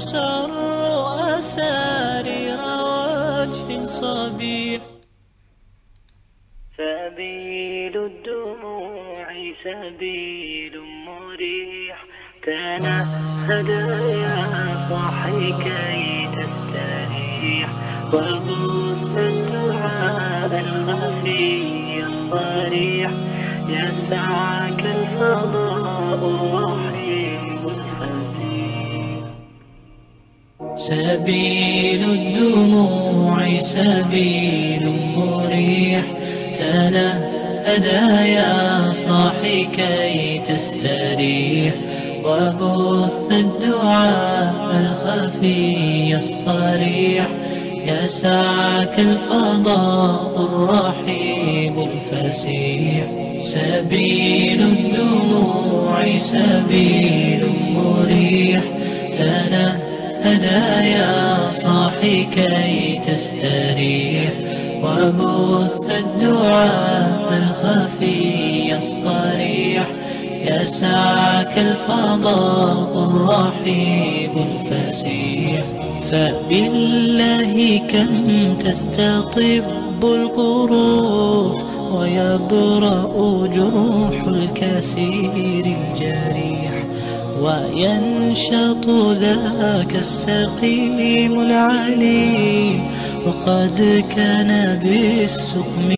تسر أسارير وجه صبيح. سبيل الدموع سبيل مريح، تنهد يا صاحي كي تستريح، وبث الدعاء الخفي الصريح، يسعك الفضاء الرحيم الفسيح. سبيل الدموع سبيل مريح، تنهد يا صاحي كي تستريح، وبث الدعاء الخفي الصريح، يسعك الفضاء الرحيب الفسيح. سبيل الدموع سبيل مريح، تنهد يا صاحي كي تستريح، وبث الدعاء الخفي الصريح، يسعك الفضاء الرحيب الفسيح. فبالله كم تستطب القروح، ويبرأ جروح الكسير الجريح، وينشط ذاك السقيم العليل، وقد كان بالسقم.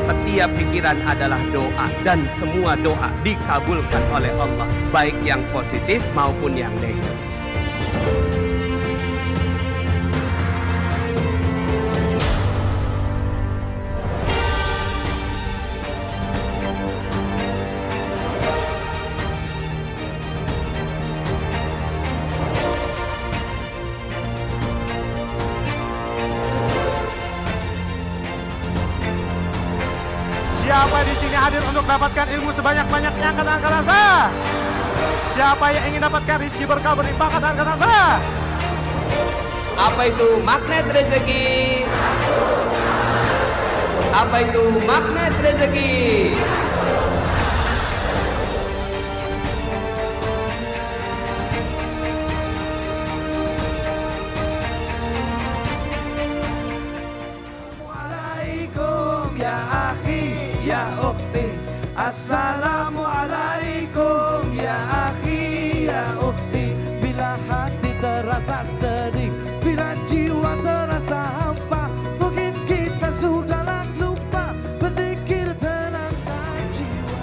Setiap pikiran adalah doa, dan semua doa dikabulkan oleh Allah, baik yang positif maupun yang negatif. Siapa di sini hadir untuk dapatkan ilmu sebanyak-banyaknya? Angkat tangan saya. Siapa yang ingin dapatkan rezeki berkah berlimpah? Angkat tangan saya. Apa itu magnet rezeki? Apa itu magnet rezeki? Assalamualaikum ya akhi ya ukhti, assalamualaikum ya akhi ya ukhti. Bila hati terasa sedih, bila jiwa terasa hampa, mungkin kita sudahlah lupa berzikir tenangkan jiwa.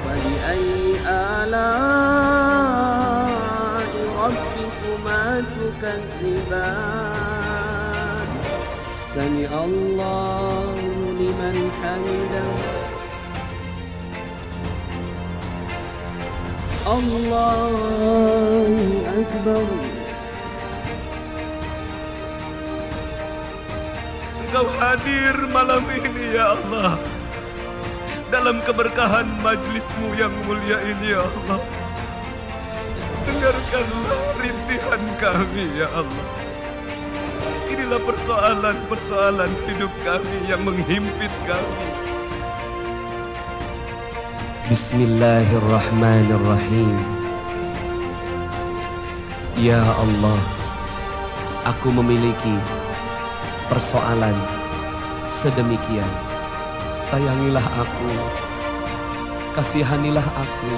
Wali ayyi ala'i rabbikuma tukadziban. Sami Allahu liman hamidah. Allahu Akbar. Engkau hadir malam ini ya Allah, dalam keberkahan majlismu yang mulia ini ya Allah. Dengarkanlah rintihan kami ya Allah. Inilah persoalan-persoalan hidup kami yang menghimpit kami. Bismillahirrahmanirrahim. Ya Allah, aku memiliki persoalan sedemikian. Sayangilah aku, kasihanilah aku,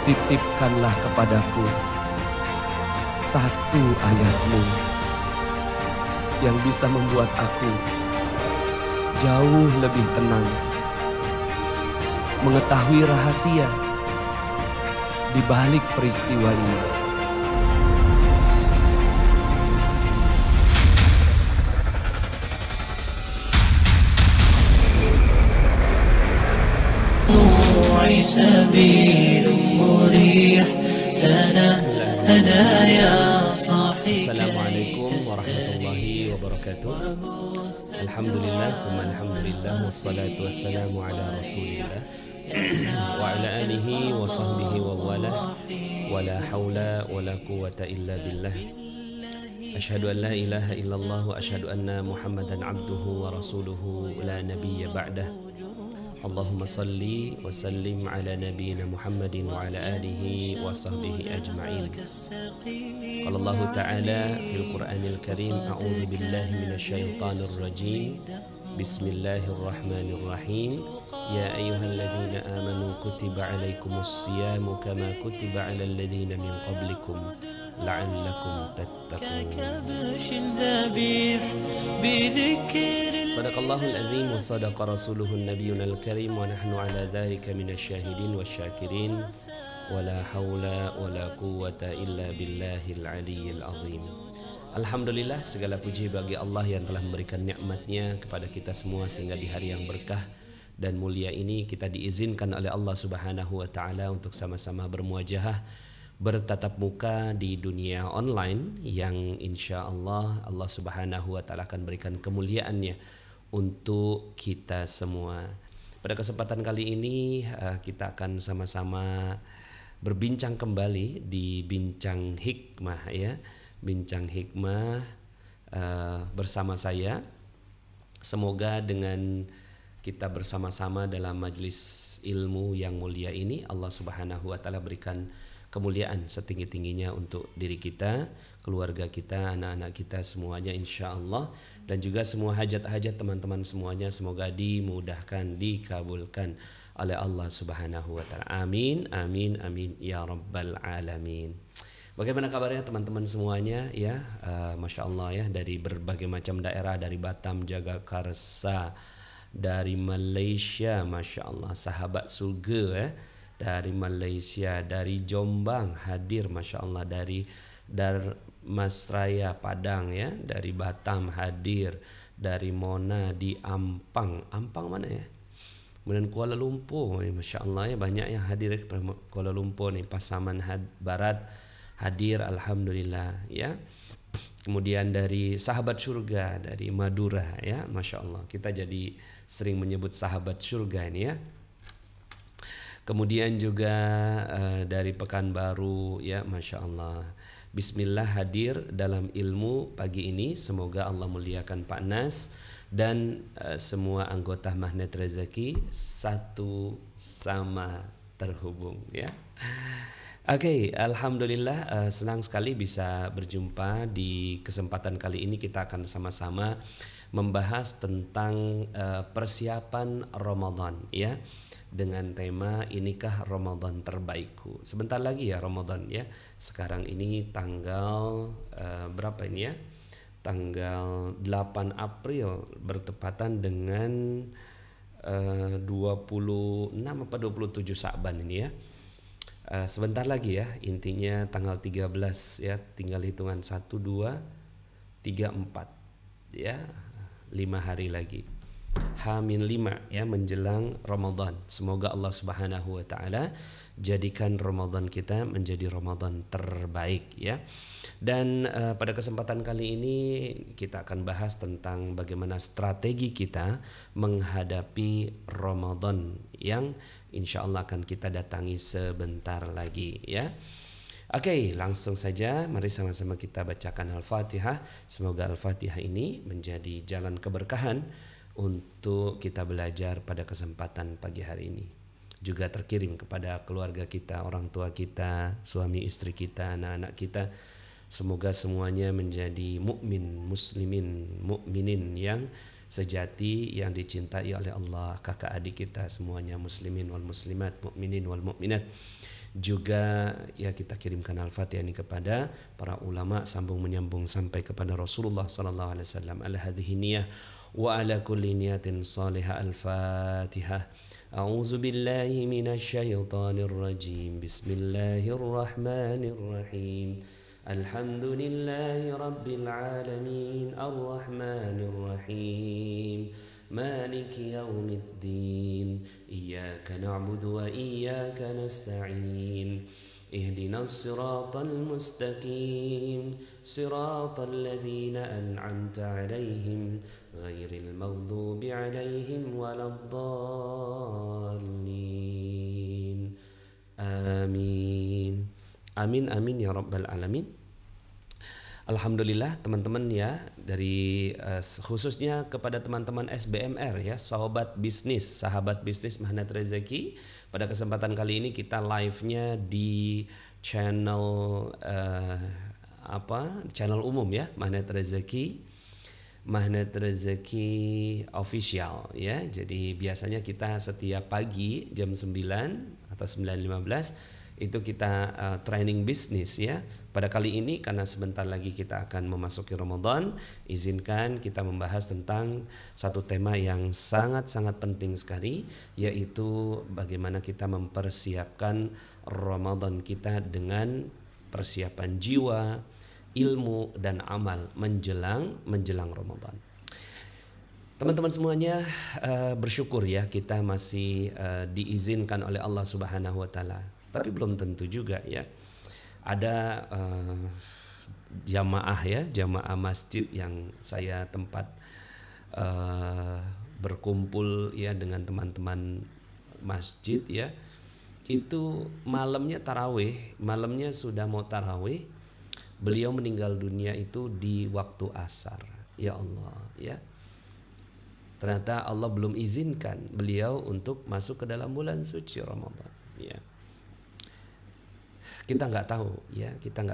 titipkanlah kepadaku satu ayat-Mu yang bisa membuat aku jauh lebih tenang, mengetahui rahasia di balik peristiwa ini. سبيل مريح هدايا صاحي. Assalamualaikum warahmatullahi wabarakatuh. Alhamdulillah, thumma alhamdulillah, wassalatu wassalamu ala rasulillah wa ala alihi wa sahbihi wa wala, wa la hawla wa la quwwata illa billah. Ashhadu an la ilaha illallah wa ashhadu anna Muhammadan abduhu wa rasuluhu la nabiyya ba'dah. Allahumma salli wa sallim ala nabiyyina Muhammadin wa ala alihi wa sahbihi ajma'in. Qala Allah Ta'ala fil Qur'anil Karim, a'udzu billahi minasyaitonir rajim. Bismillahirrahmanirrahim. Ya ayyuhalladzina amanu kutiba 'alaikumus siyamu kama kutiba 'alal ladzina min qablikum la'allakum tattaqun. Sadaqallahul azim wa sadaqa rasuluhun nabiyunal karim wa nahnu ala dzalika minasyahidin wasyakirin wa la haula wa la quwwata illa billahil aliyyil azim. Alhamdulillah, segala puji bagi Allah yang telah memberikan nikmat-Nya kepada kita semua sehingga di hari yang berkah dan mulia ini kita diizinkan oleh Allah Subhanahu wa taala untuk sama-sama bermuajahah, bertatap muka di dunia online yang insya Allah Allah Subhanahu wa ta'ala akan berikan kemuliaannya untuk kita semua. Pada kesempatan kali ini kita akan sama-sama berbincang kembali di Bincang Hikmah, ya. Bincang Hikmah bersama saya. Semoga dengan kita bersama-sama dalam majlis ilmu yang mulia ini Allah Subhanahu wa ta'ala berikan kemuliaan setinggi-tingginya untuk diri kita, keluarga kita, anak-anak kita semuanya insya Allah, dan juga semua hajat-hajat teman-teman semuanya semoga dimudahkan, dikabulkan oleh Allah Subhanahu wa ta'ala. Amin, amin, amin ya rabbal alamin. Bagaimana kabarnya teman-teman semuanya, ya? Masya Allah, ya, dari berbagai macam daerah, dari Batam, Jagakarsa, dari Malaysia, Masya Allah, sahabat surga, ya, dari Malaysia, dari Jombang hadir, Masya Allah, dari Darmasraya Padang, ya, dari Batam hadir, dari Mona di Ampang mana ya, kemudian Kuala Lumpur, Masya Allah, ya, banyak yang hadir Kuala Lumpur nih, Pasaman Barat hadir, alhamdulillah, ya. Kemudian dari sahabat surga dari Madura, ya, Masya Allah, kita jadi sering menyebut sahabat surga ini, ya. Kemudian juga dari Pekanbaru, ya, Masya Allah. Bismillah hadir dalam ilmu pagi ini. Semoga Allah muliakan Pak Nas dan semua anggota Magnet Rezeki satu sama terhubung, ya. Oke, alhamdulillah, senang sekali bisa berjumpa di kesempatan kali ini. Kita akan sama-sama membahas tentang persiapan Ramadan, ya, dengan tema inikah Ramadan terbaikku. Sebentar lagi ya Ramadan, ya. Sekarang ini tanggal berapa ini, ya? Tanggal 8 April bertepatan dengan 26 apa 27 Sa'ban ini, ya. Sebentar lagi, ya, intinya tanggal 13, ya, tinggal hitungan 1, 2, 3, 4, ya, 5 hari lagi. H-5, ya, menjelang Ramadan. Semoga Allah Subhanahu wa ta'ala jadikan Ramadan kita menjadi Ramadan terbaik, ya. Dan pada kesempatan kali ini kita akan bahas tentang bagaimana strategi kita menghadapi Ramadan yang insya Allah akan kita datangi sebentar lagi, ya. Oke, langsung saja mari sama-sama kita bacakan Al-Fatihah. Semoga Al-Fatihah ini menjadi jalan keberkahan untuk kita belajar pada kesempatan pagi hari ini. Juga terkirim kepada keluarga kita, orang tua kita, suami istri kita, anak-anak kita. Semoga semuanya menjadi mukmin, muslimin, mukminin yang sejati yang dicintai oleh Allah, kakak adik kita semuanya muslimin wal muslimat, mukminin wal mukminat. Juga ya kita kirimkan Al-Fatihah ini kepada para ulama sambung menyambung sampai kepada Rasulullah sallallahu alaihi wasallam. Ala hadhihi niyyah wa ala kulli niyatin salihah. Al-Fatihah. A'udzu billahi minasy syaithanir rajim. Bismillahirrahmanirrahim. Alhamdulillahi rabbil alamin. Arrahmanir rahim. Maliki yaumiddin. Iyyaka na'budu wa iyyaka nasta'in. Ihdinas siratal mustaqim. Siratal ladzina an'amta 'alaihim ghairil maghdubi 'alaihim waladdallin. Amin. Amin amin ya rabbal alamin. Alhamdulillah teman-teman ya, dari khususnya kepada teman-teman SBMR ya, sahabat bisnis Magnet Rezeki. Pada kesempatan kali ini kita live-nya di channel channel umum ya, Magnet Rezeki official ya. Jadi biasanya kita setiap pagi jam 9 atau 9.15 itu kita training bisnis ya. Pada kali ini karena sebentar lagi kita akan memasuki Ramadan, izinkan kita membahas tentang satu tema yang sangat-sangat penting sekali, yaitu bagaimana kita mempersiapkan Ramadan kita dengan persiapan jiwa, ilmu dan amal menjelang Ramadan. Teman-teman semuanya, bersyukur ya kita masih diizinkan oleh Allah Subhanahu wa taala. Tapi belum tentu juga ya. Ada jamaah masjid yang saya tempat berkumpul ya dengan teman-teman masjid ya. Itu malamnya sudah mau tarawih. Beliau meninggal dunia itu di waktu asar. Ya Allah ya. Ternyata Allah belum izinkan beliau untuk masuk ke dalam bulan suci Ramadan ya. Kita nggak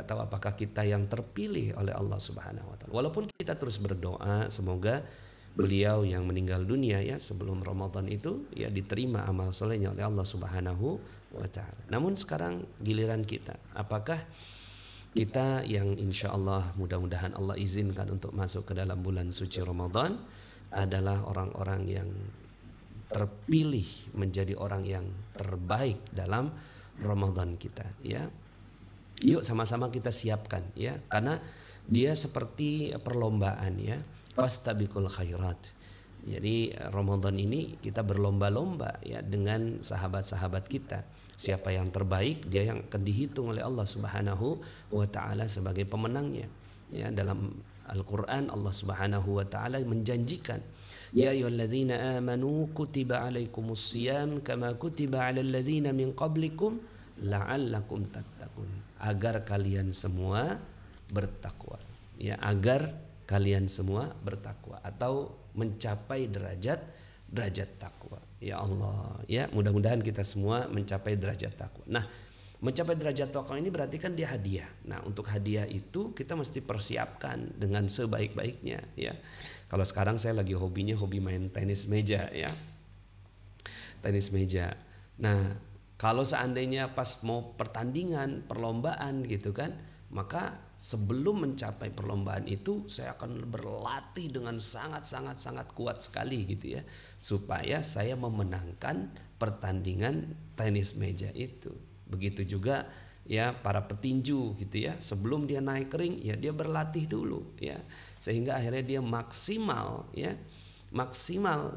tahu apakah kita yang terpilih oleh Allah Subhanahu wa taala. Walaupun kita terus berdoa semoga beliau yang meninggal dunia ya sebelum Ramadan itu ya diterima amal solehnya oleh Allah Subhanahu wa taala. Namun sekarang giliran kita, apakah kita yang insya Allah mudah-mudahan Allah izinkan untuk masuk ke dalam bulan suci Ramadan adalah orang-orang yang terpilih menjadi orang yang terbaik dalam Ramadan kita ya. Yuk sama-sama kita siapkan ya, karena dia seperti perlombaan ya, fastabiqul khairat. Jadi Ramadan ini kita berlomba-lomba ya dengan sahabat-sahabat kita. Siapa yang terbaik, dia yang akan dihitung oleh Allah Subhanahu wa taala sebagai pemenangnya. Ya, dalam Al-Qur'an Allah Subhanahu wa taala menjanjikan, ya ayyuhalladzina amanu kutiba alaikumus shiyam kama kutiba alal ladzina min qablikum la'allakum tattaqun. Agar kalian semua bertakwa. Ya, agar kalian semua bertakwa atau mencapai derajat takwa. Ya Allah, ya mudah-mudahan kita semua mencapai derajat takwa. Nah, mencapai derajat takwa ini berarti kan dia hadiah. Nah, untuk hadiah itu kita mesti persiapkan dengan sebaik-baiknya ya. Kalau sekarang saya lagi hobi main tenis meja ya. Tenis meja. Nah, kalau seandainya pas mau perlombaan gitu kan, maka sebelum mencapai perlombaan itu saya akan berlatih dengan sangat kuat sekali gitu ya, supaya saya memenangkan pertandingan tenis meja itu. Begitu juga ya para petinju gitu ya, sebelum dia naik ring ya dia berlatih dulu ya, sehingga akhirnya dia maksimal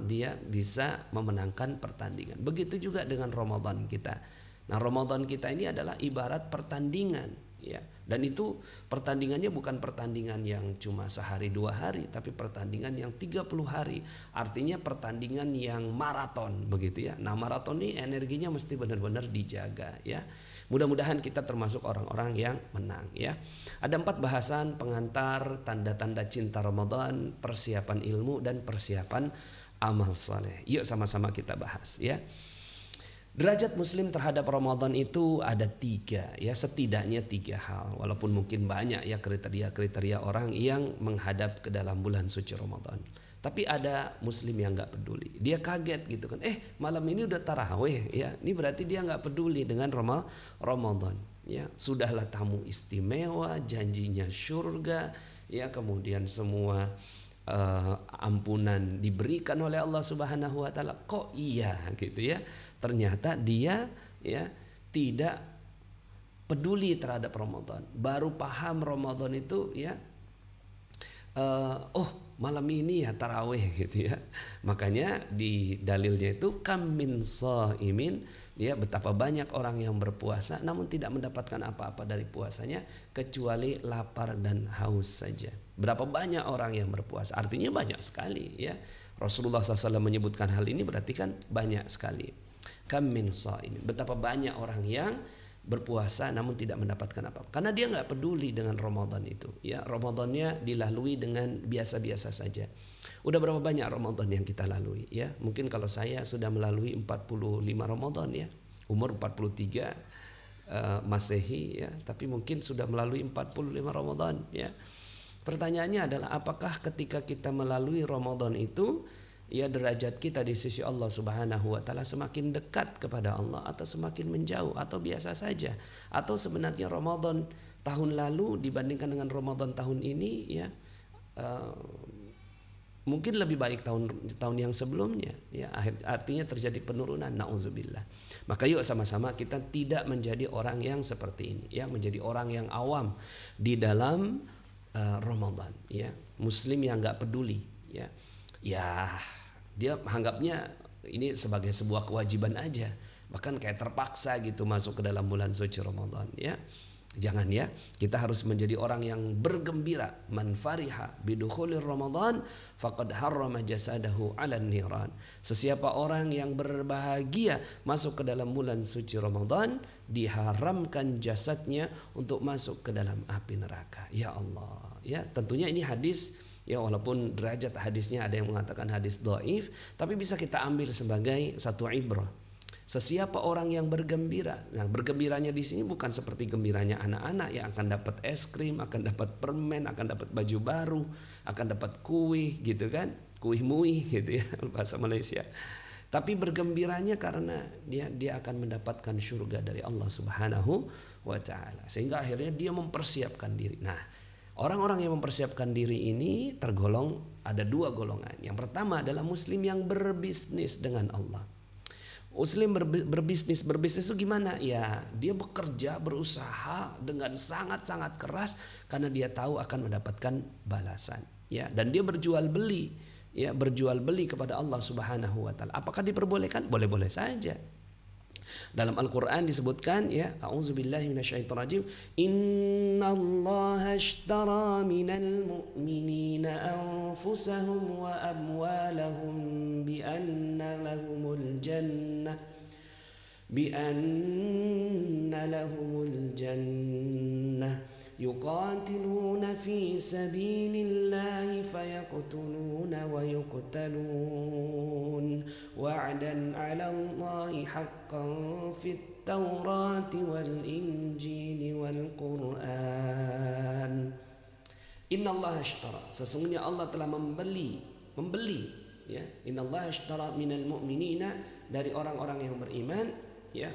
dia bisa memenangkan pertandingan. Begitu juga dengan Ramadan kita. Nah, Ramadan kita ini adalah ibarat pertandingan ya. Dan itu pertandingannya bukan pertandingan yang cuma sehari 2 hari, tapi pertandingan yang 30 hari. Artinya pertandingan yang maraton begitu ya. Nah, maraton ini energinya mesti benar-benar dijaga ya. Mudah-mudahan kita termasuk orang-orang yang menang ya. Ada 4 bahasan pengantar tanda-tanda cinta Ramadan, persiapan ilmu dan persiapan amal saleh. Yuk sama-sama kita bahas ya. Derajat muslim terhadap Ramadan itu ada 3 ya, setidaknya 3 hal. Walaupun mungkin banyak ya kriteria-kriteria orang yang menghadap ke dalam bulan suci Ramadan. Tapi ada muslim yang nggak peduli. Dia kaget gitu kan. Malam ini udah tarawih ya. Ini berarti dia nggak peduli dengan Ramadan. Ya, sudahlah tamu istimewa, janjinya surga, ya, kemudian semua ampunan diberikan oleh Allah Subhanahu wa taala. Kok iya gitu ya? Ternyata dia ya tidak peduli terhadap Ramadan. Baru paham Ramadan itu ya malam ini ya tarawih gitu ya. Makanya di dalilnya itu kam min shaimin, ya, betapa banyak orang yang berpuasa namun tidak mendapatkan apa-apa dari puasanya kecuali lapar dan haus saja. Berapa banyak orang yang berpuasa? Artinya banyak sekali ya. Rasulullah SAW menyebutkan hal ini berarti kan banyak sekali. Kam min shaimin, betapa banyak orang yang berpuasa namun tidak mendapatkan apa-apa karena dia nggak peduli dengan Ramadan itu ya. Ramadannya dilalui dengan biasa-biasa saja. Udah berapa banyak Ramadan yang kita lalui ya? Mungkin kalau saya sudah melalui 45 Ramadan ya, umur 43 Masehi ya, tapi mungkin sudah melalui 45 Ramadan ya. Pertanyaannya adalah apakah ketika kita melalui Ramadan itu ya derajat kita di sisi Allah Subhanahu wa taala semakin dekat kepada Allah atau semakin menjauh atau biasa saja, atau sebenarnya Ramadan tahun lalu dibandingkan dengan Ramadan tahun ini ya mungkin lebih baik tahun yang sebelumnya ya, artinya terjadi penurunan, nauzubillah. Maka yuk sama-sama kita tidak menjadi orang yang seperti ini ya, menjadi orang yang awam di dalam Ramadan ya, muslim yang enggak peduli ya. Ya, dia anggapnya ini sebagai sebuah kewajiban aja, bahkan kayak terpaksa gitu masuk ke dalam bulan suci Ramadan ya. Jangan ya, kita harus menjadi orang yang bergembira. Man fariha bidukhulir Ramadan faqad harrama jasadahu 'alan niran. Sesiapa orang yang berbahagia masuk ke dalam bulan suci Ramadan, diharamkan jasadnya untuk masuk ke dalam api neraka. Ya Allah, ya, tentunya ini hadis ya, walaupun derajat hadisnya ada yang mengatakan hadis dhaif, tapi bisa kita ambil sebagai satu ibrah. Sesiapa orang yang bergembira, nah bergembiranya di sini bukan seperti gembiranya anak-anak yang akan dapat es krim, akan dapat permen, akan dapat baju baru, akan dapat kuih gitu kan, kuih muih gitu ya bahasa Malaysia. Tapi bergembiranya karena dia akan mendapatkan surga dari Allah Subhanahu wa taala, sehingga akhirnya dia mempersiapkan diri. Nah, orang-orang yang mempersiapkan diri ini tergolong ada dua golongan. Yang pertama adalah muslim yang berbisnis dengan Allah. Muslim berbisnis itu gimana? Ya, dia bekerja, berusaha dengan sangat-sangat keras karena dia tahu akan mendapatkan balasan. Ya, dan dia berjual beli, ya, berjual beli kepada Allah Subhanahu wa taala. Apakah diperbolehkan? Boleh-boleh saja. Dalam Al-Quran disebutkan ya, a'udzubillahi minasyaitonirrajim, innallaha ashtara minal mu'minina anfusahum wa amwalahum bi anna lahumul jannah يقاتلون في سبيل الله فيقتلون ويقتلون وعدا على الله حقا في التوراة والإنجيل والقرآن إن الله اشترى, sesungguhnya Allah telah membeli ya, Inna Allah ashtara minal mu'minina, dari orang-orang yang beriman ya,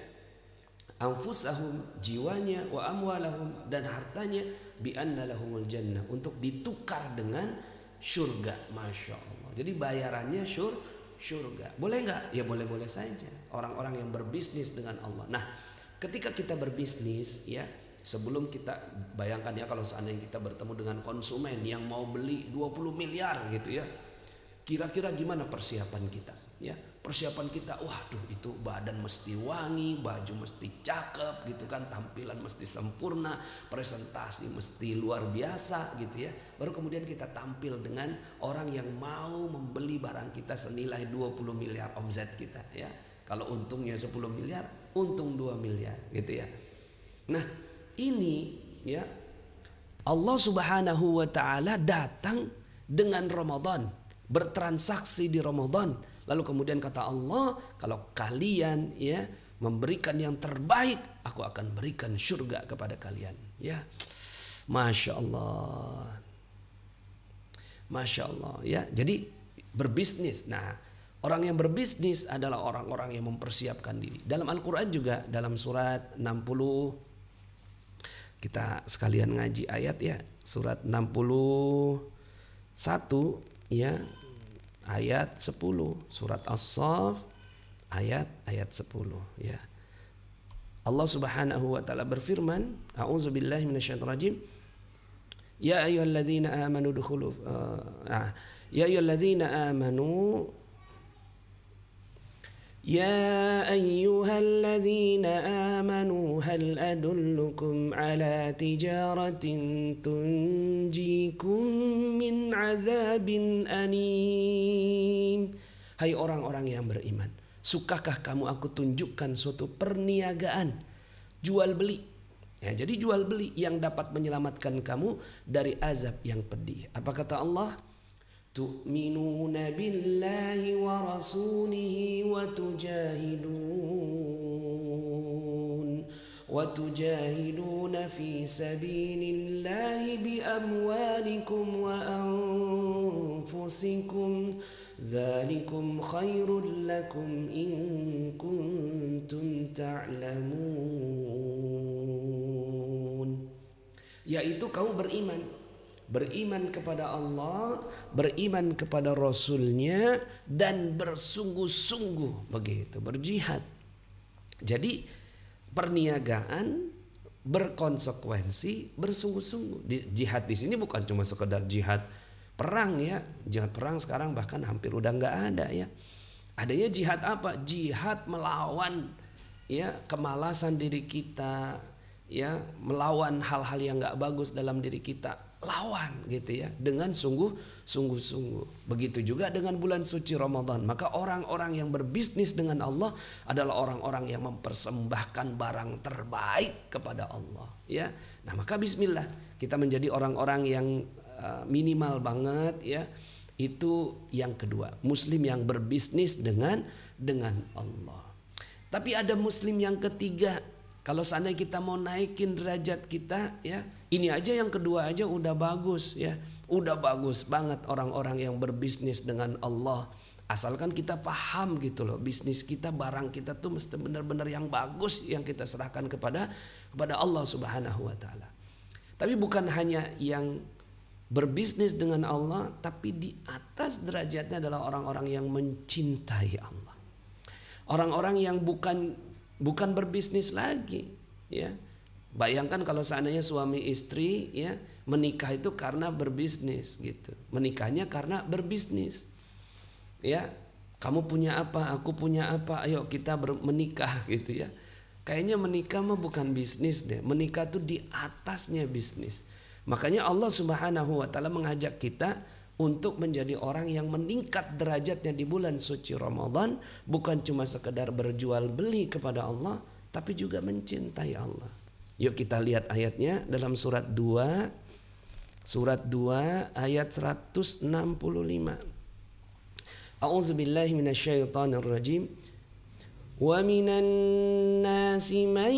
anfusahum, jiwanya, wa amwalahum, dan hartanya, bi anna lahumul jannah, untuk ditukar dengan surga. Masya Allah. Jadi bayarannya surga. Boleh nggak? Ya boleh-boleh saja. Orang-orang yang berbisnis dengan Allah. Nah, ketika kita berbisnis ya, sebelum kita bayangkan ya, kalau seandainya kita bertemu dengan konsumen yang mau beli 20 miliar gitu ya, kira-kira gimana persiapan kita ya? Persiapan kita, waduh, itu badan mesti wangi, baju mesti cakep gitu kan, tampilan mesti sempurna, presentasi mesti luar biasa gitu ya. Baru kemudian kita tampil dengan orang yang mau membeli barang kita senilai 20 miliar omset kita ya. Kalau untungnya 10 miliar, untung 2 miliar gitu ya. Nah, ini ya, Allah Subhanahu wa taala datang dengan Ramadan, bertransaksi di Ramadan. Lalu kemudian kata Allah, kalau kalian ya memberikan yang terbaik, aku akan berikan surga kepada kalian. Ya, Masya Allah, Masya Allah. Ya, jadi berbisnis. Nah, orang yang berbisnis adalah orang-orang yang mempersiapkan diri. Dalam Al-Quran juga dalam surat 60, kita sekalian ngaji ayat ya, surat 61 ya, ayat 10, surat As-Saff ayat 10 ya. Allah Subhanahu wa taala berfirman, a'udzubillahi minasyaitonirrajim. Ya ayyuhalladzina amanu dukhulu ya ayyuhalladzina amanu Ya ayyuhalladzina amanu hal adullukum ala tijaratin tunjikum min azabin anim. Hai orang-orang yang beriman, sukakah kamu aku tunjukkan suatu perniagaan jual beli? Ya, jadi jual beli yang dapat menyelamatkan kamu dari azab yang pedih. Apa kata Allah? Tu'minuna billahi wa rasulihi wa tujahiduna fi sabilillahi bi amwalikum wa anfusikum dzalikum khairul lakum in kuntum ta'lamun. Yaitu kamu beriman kepada Allah, beriman kepada Rasulnya, dan bersungguh-sungguh begitu, berjihad. Jadi perniagaan berkonsekuensi, bersungguh-sungguh. Jihad di sini bukan cuma sekedar jihad perang ya, jihad perang sekarang bahkan hampir udah nggak ada ya. Adanya jihad apa? Jihad melawan ya kemalasan diri kita, ya melawan hal-hal yang nggak bagus dalam diri kita. Lawan gitu ya, dengan sungguh-sungguh. Begitu juga dengan bulan suci Ramadan. Maka orang-orang yang berbisnis dengan Allah adalah orang-orang yang mempersembahkan barang terbaik kepada Allah ya. Nah, maka bismillah kita menjadi orang-orang yang minimal banget ya. Itu yang kedua, muslim yang berbisnis dengan Allah. Tapi ada muslim yang ketiga. Kalau seandainya kita mau naikin derajat kita ya, ini aja yang kedua aja udah bagus ya. Udah bagus banget orang-orang yang berbisnis dengan Allah. Asalkan kita paham gitu loh, bisnis kita, barang kita tuh mesti benar-benar yang bagus yang kita serahkan kepada Allah Subhanahu wa taala. Tapi bukan hanya yang berbisnis dengan Allah, tapi di atas derajatnya adalah orang-orang yang mencintai Allah. Orang-orang yang bukan berbisnis lagi ya. Bayangkan kalau seandainya suami istri ya menikah itu karena berbisnis gitu. Menikahnya karena berbisnis. Ya, kamu punya apa, aku punya apa, ayo kita menikah gitu ya. Kayaknya menikah mah bukan bisnis deh. Menikah tuh di atasnya bisnis. Makanya Allah Subhanahu wa taala mengajak kita untuk menjadi orang yang meningkat derajatnya di bulan suci Ramadan, bukan cuma sekedar berjual beli kepada Allah, tapi juga mencintai Allah. Yuk kita lihat ayatnya dalam surat 2 ayat 165. A'udzubillahi minasyaitonirrajim. Wa minan nasi man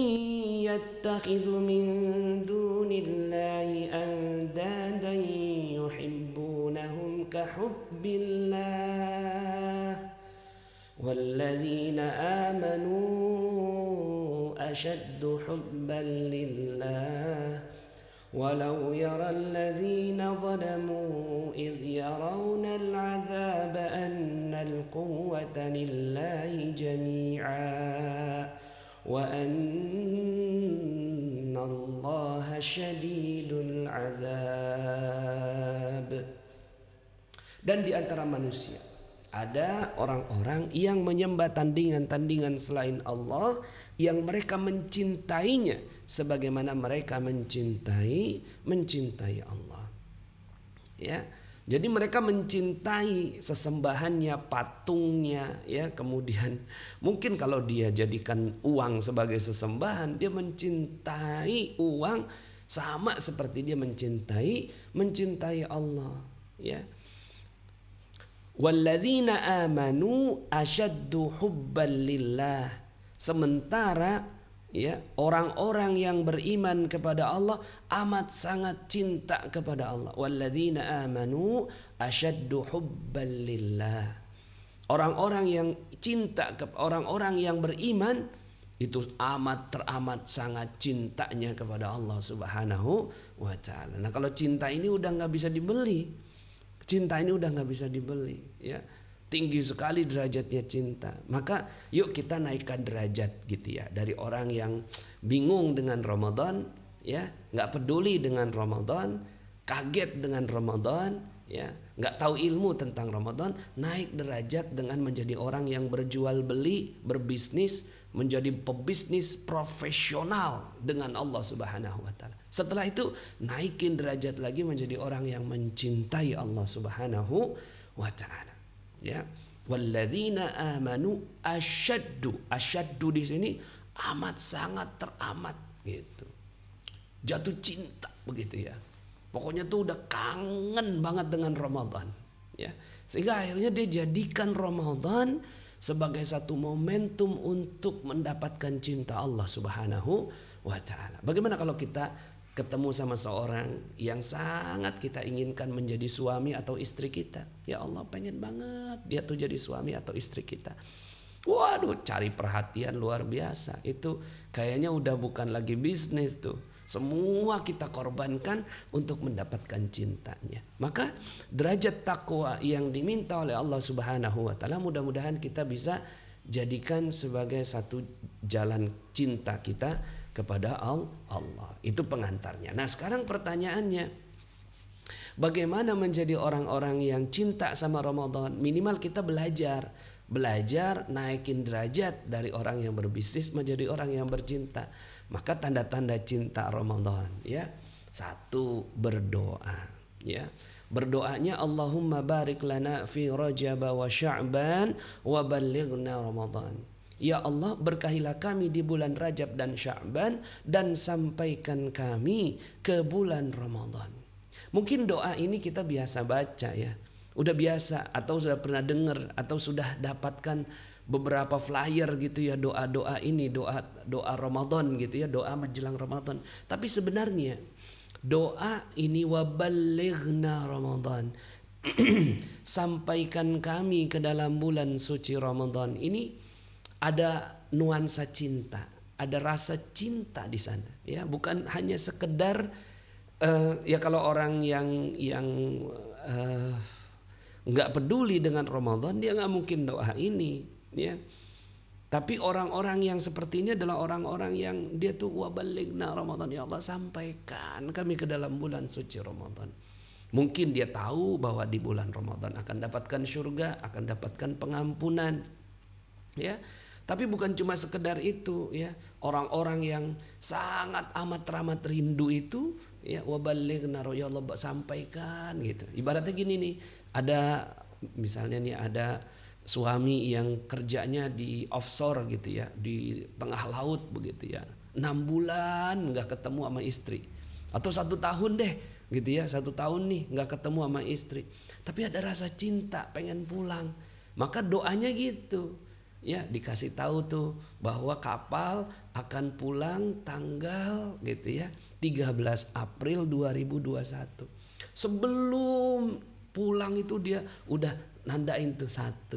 yattakhidhu min dunillahi andadan yuhibbunahum kahubbillah walladzina amanu ashaddu hubban lillah ولو يرى الذين ظلموا إذ يرون العذاب أن القوة لله جميعا وأن الله شديد العذاب. Dan di antara manusia ada orang-orang yang menyembah tandingan-tandingan selain Allah, yang mereka mencintainya sebagaimana mereka mencintai Allah. Ya. Jadi mereka mencintai sesembahannya, patungnya, ya. Kemudian mungkin kalau dia jadikan uang sebagai sesembahan, dia mencintai uang sama seperti dia mencintai Allah, ya. Walladzina amanu asyaddu hubban lillah. Sementara ya, orang-orang yang beriman kepada Allah amat sangat cinta kepada Allah. Walladzina amanu asyaddu hubban lillah. Orang-orang yang cinta ke orang-orang yang beriman itu teramat sangat cintanya kepada Allah Subhanahu wa taala. Nah, kalau cinta ini udah nggak bisa dibeli. Cinta ini udah nggak bisa dibeli, ya. Tinggi sekali derajatnya cinta. Maka yuk kita naikkan derajat gitu ya, dari orang yang bingung dengan Ramadan, ya, nggak peduli dengan Ramadan, kaget dengan Ramadan, ya, nggak tahu ilmu tentang Ramadan, naik derajat dengan menjadi orang yang berjual beli, berbisnis, menjadi pebisnis profesional dengan Allah Subhanahu wa taala. Setelah itu naikin derajat lagi menjadi orang yang mencintai Allah Subhanahu wa taala. Ya, walladzina amanu asyaddu di sini amat sangat teramat gitu. Jatuh cinta begitu ya. Pokoknya tuh udah kangen banget dengan Ramadan, ya. Sehingga akhirnya dia jadikan Ramadan sebagai satu momentum untuk mendapatkan cinta Allah Subhanahu wa taala. Bagaimana kalau kita ketemu sama seorang yang sangat kita inginkan menjadi suami atau istri kita? Ya Allah, pengen banget dia tuh jadi suami atau istri kita. Waduh, cari perhatian luar biasa. Itu kayaknya udah bukan lagi bisnis tuh. Semua kita korbankan untuk mendapatkan cintanya. Maka derajat takwa yang diminta oleh Allah Subhanahu wa taala mudah-mudahan kita bisa jadikan sebagai satu jalan cinta kita kepada Allah. Itu pengantarnya. Nah, sekarang pertanyaannya, bagaimana menjadi orang-orang yang cinta sama Ramadan? Minimal kita belajar naikin derajat dari orang yang berbisnis menjadi orang yang bercinta. Maka tanda-tanda cinta Ramadan, ya. Satu, berdoa, ya. Berdoanya Allahumma barik lana fi Rajab wa Sya'ban wa ballighna Ramadan. Ya Allah, berkahilah kami di bulan Rajab dan Sya'ban dan sampaikan kami ke bulan Ramadan. Mungkin doa ini kita biasa baca ya. Udah biasa atau sudah pernah dengar atau sudah dapatkan beberapa flyer gitu ya, doa-doa ini, doa Ramadan gitu ya, doa menjelang Ramadan. Tapi sebenarnya doa ini waballighna Ramadan sampaikan kami ke dalam bulan suci Ramadan ini ada nuansa cinta, ada rasa cinta di sana ya, bukan hanya sekedar ya kalau orang yang nggak peduli dengan Ramadan dia nggak mungkin doa ini ya. Tapi orang-orang yang seperti ini adalah orang-orang yang dia tuh waballighna Ramadan, ya Allah sampaikan kami ke dalam bulan suci Ramadan. Mungkin dia tahu bahwa di bulan Ramadan akan dapatkan surga, akan dapatkan pengampunan ya. Tapi bukan cuma sekedar itu ya. Orang-orang yang sangat amat rindu itu ya, waballighna, ya Allah sampaikan gitu. Ibaratnya gini nih, ada misalnya nih ada suami yang kerjanya di offshore gitu ya, di tengah laut begitu ya, 6 bulan nggak ketemu sama istri, atau 1 tahun deh gitu ya, 1 tahun nih nggak ketemu sama istri, tapi ada rasa cinta pengen pulang, maka doanya gitu ya, dikasih tahu tuh bahwa kapal akan pulang tanggal gitu ya 13 April 2021. Sebelum pulang itu dia udah nandain tuh 1,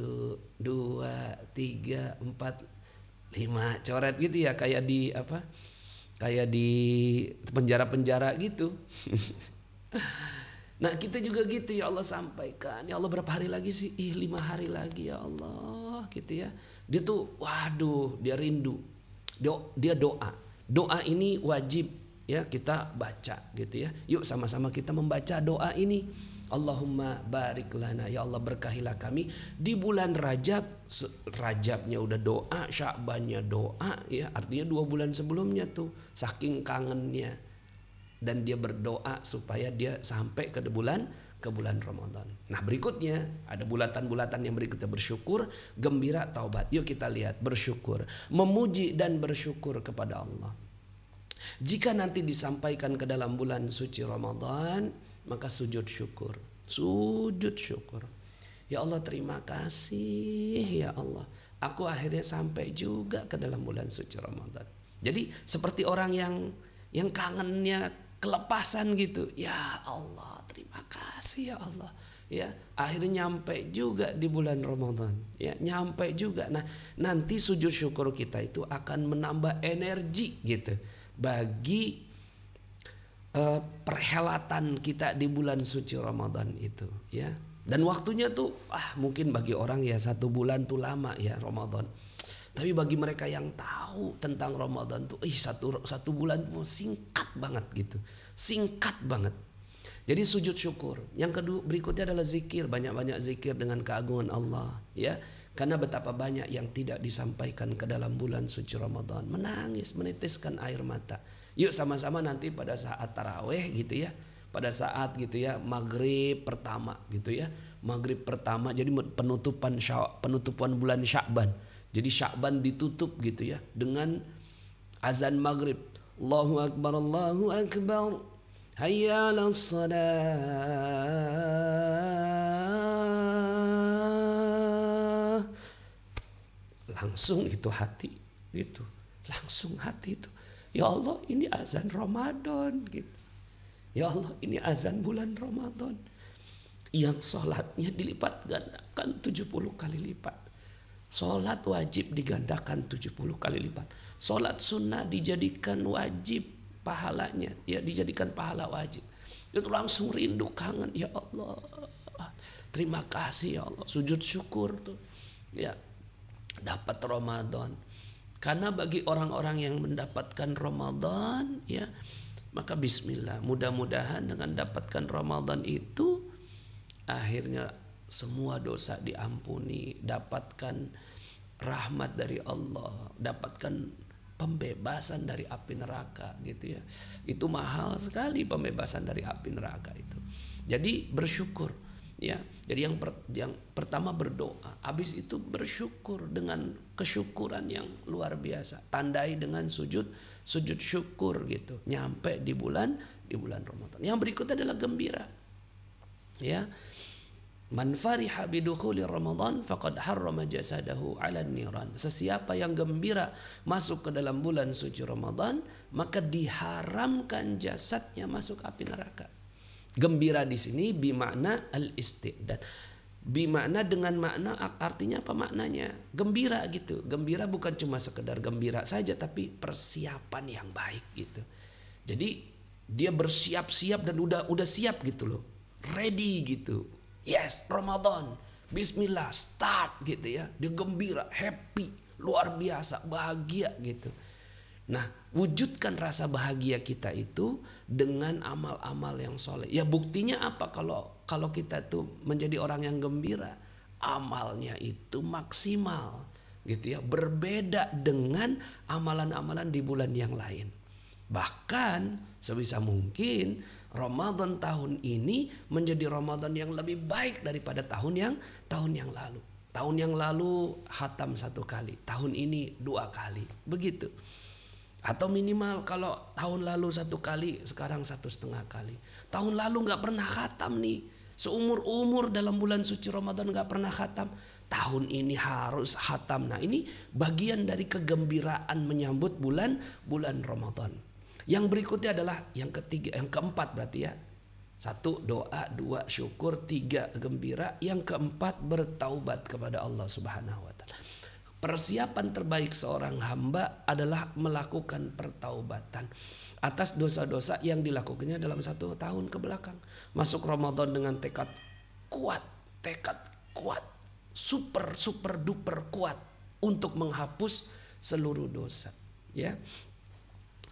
2, 3, 4, 5 coret gitu ya, kayak di apa? Kayak di penjara-penjara gitu. Nah, kita juga gitu, ya Allah sampaikan. Ya Allah berapa hari lagi sih? 5 hari lagi ya Allah gitu ya. Dia tuh waduh, dia rindu. Dia doa. Doa ini wajib ya kita baca gitu ya. Yuk sama-sama kita membaca doa ini. Allahumma barik lana, ya Allah berkahilah kami di bulan Rajab. Rajabnya udah doa, Sya'bannya doa ya, artinya 2 bulan sebelumnya tuh saking kangennya, dan dia berdoa supaya dia sampai ke bulan Ramadan. Nah, berikutnya ada bulatan-bulatan yang berikutnya, bersyukur, gembira, taubat. Yuk kita lihat, bersyukur, memuji dan bersyukur kepada Allah. Jika nanti disampaikan ke dalam bulan suci Ramadan, maka sujud syukur. Ya Allah terima kasih ya Allah, aku akhirnya sampai juga ke dalam bulan suci Ramadan. Jadi seperti orang yang kangennya kelepasan gitu. Ya Allah, terima kasih ya Allah. Ya, akhirnya nyampe juga di bulan Ramadan. Ya, nyampe juga. Nah, nanti sujud syukur kita itu akan menambah energi gitu bagi perhelatan kita di bulan suci Ramadan itu, ya. Dan waktunya tuh mungkin bagi orang ya 1 bulan tuh lama ya Ramadan. Tapi bagi mereka yang tahu tentang Ramadan tuh satu bulan tuh singkat banget gitu. Singkat banget. Jadi sujud syukur. Yang kedua berikutnya adalah zikir, banyak-banyak zikir dengan keagungan Allah, ya. Karena betapa banyak yang tidak disampaikan ke dalam bulan suci Ramadan. Menangis, menitiskan air mata. Yuk sama-sama nanti pada saat taraweh gitu ya. Pada saat gitu ya maghrib pertama gitu ya. Maghrib pertama jadi penutupan bulan Sya'ban. Jadi Sya'ban ditutup gitu ya dengan azan maghrib. Allahu Akbar, Allahu Akbar. Hayya 'alas shalah. Langsung itu hati gitu. Langsung hati itu. Ya Allah, ini azan Ramadan gitu. Ya Allah, ini azan bulan Ramadan. Yang sholatnya dilipat gandakan 70 kali lipat. Sholat wajib digandakan 70 kali lipat. Sholat sunnah dijadikan wajib pahalanya, ya, dijadikan pahala wajib. Itu langsung rindu, kangen, ya Allah, terima kasih ya Allah. Sujud syukur tuh, ya, dapat Ramadan. Karena bagi orang-orang yang mendapatkan Ramadan, ya, maka bismillah, mudah-mudahan dengan dapatkan Ramadan itu akhirnya semua dosa diampuni, dapatkan rahmat dari Allah, dapatkan pembebasan dari api neraka gitu ya. Itu mahal sekali pembebasan dari api neraka itu. Jadi bersyukur, ya. Jadi yang pertama berdoa, habis itu bersyukur dengan kesyukuran yang luar biasa. Tandai dengan sujud syukur gitu. Nyampe di bulan Ramadan. Yang berikutnya adalah gembira. Ya. Man fariha bidukhuli Ramadan faqad harrama jasadahu 'alan niran. Sesiapa yang gembira masuk ke dalam bulan suci Ramadan, maka diharamkan jasadnya masuk api neraka. Gembira di sini bimakna al-istidad. Bimakna dengan makna, artinya apa maknanya? Gembira gitu. Gembira bukan cuma sekedar gembira saja, tapi persiapan yang baik gitu. Jadi dia bersiap-siap dan udah siap gitu loh. Ready gitu. Yes, Ramadan, bismillah, start gitu ya. Dia gembira, happy, luar biasa, bahagia gitu. Nah, wujudkan rasa bahagia kita itu dengan amal-amal yang soleh. Ya buktinya apa kalau kita tuh menjadi orang yang gembira, amalnya itu maksimal gitu ya. Berbeda dengan amalan-amalan di bulan yang lain. Bahkan sebisa mungkin Ramadan tahun ini menjadi Ramadan yang lebih baik daripada tahun yang lalu. Tahun yang lalu khatam 1 kali, tahun ini 2 kali, begitu. Atau minimal kalau tahun lalu 1 kali, sekarang 1,5 kali. Tahun lalu nggak pernah khatam nih, seumur-umur dalam bulan suci Ramadan nggak pernah khatam. Tahun ini harus khatam. Nah, ini bagian dari kegembiraan menyambut bulan Ramadan. Yang berikutnya adalah yang keempat berarti ya. 1 doa, 2 syukur, 3 gembira, yang keempat bertaubat kepada Allah Subhanahu wa taala. Persiapan terbaik seorang hamba adalah melakukan pertaubatan atas dosa-dosa yang dilakukannya dalam 1 tahun ke belakang. Masuk Ramadan dengan tekad kuat, super duper kuat untuk menghapus seluruh dosa, ya.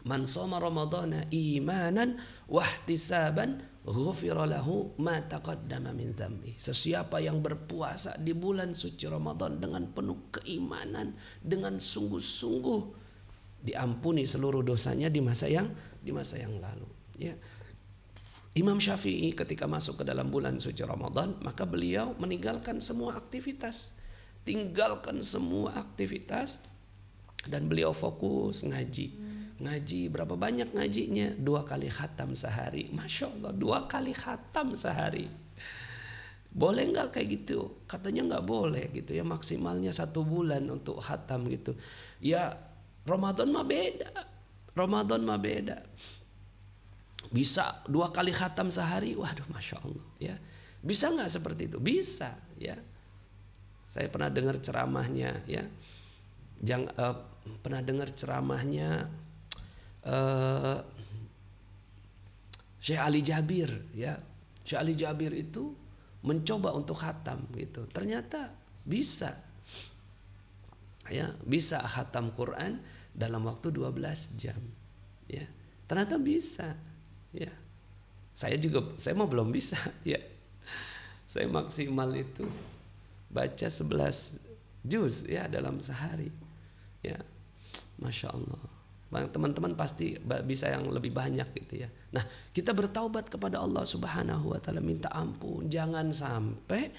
Man shoma ramadhana imanan wahtisaban ghufira lahu ma taqaddama min dzambi. Sesiapa yang berpuasa di bulan suci Ramadan dengan penuh keimanan, dengan sungguh-sungguh, diampuni seluruh dosanya di masa yang lalu, ya. Imam Syafi'i ketika masuk ke dalam bulan suci Ramadan, maka beliau meninggalkan semua aktivitas. Dan beliau fokus ngaji. Ngaji berapa banyak ngajinya? 2 kali khatam sehari. Masya Allah, 2 kali khatam sehari. Boleh nggak kayak gitu? Katanya nggak boleh gitu ya, maksimalnya 1 bulan untuk khatam gitu. Ya Ramadan mah beda. Ramadan mah beda. Bisa 2 kali khatam sehari, waduh masya Allah ya. Bisa nggak seperti itu? Bisa ya. Saya pernah dengar ceramahnya ya. Pernah dengar ceramahnya Syekh Ali Jabir ya. Syekh Ali Jabir itu mencoba untuk khatam gitu. Ternyata bisa. Ya, bisa khatam Quran dalam waktu 12 jam. Ya. Ternyata bisa. Ya. Saya mau belum bisa ya. Saya maksimal itu baca 11 juz ya dalam sehari. Ya. Masya Allah. Teman-teman pasti bisa yang lebih banyak gitu ya. Nah, kita bertaubat kepada Allah Subhanahu wa taala, minta ampun. Jangan sampai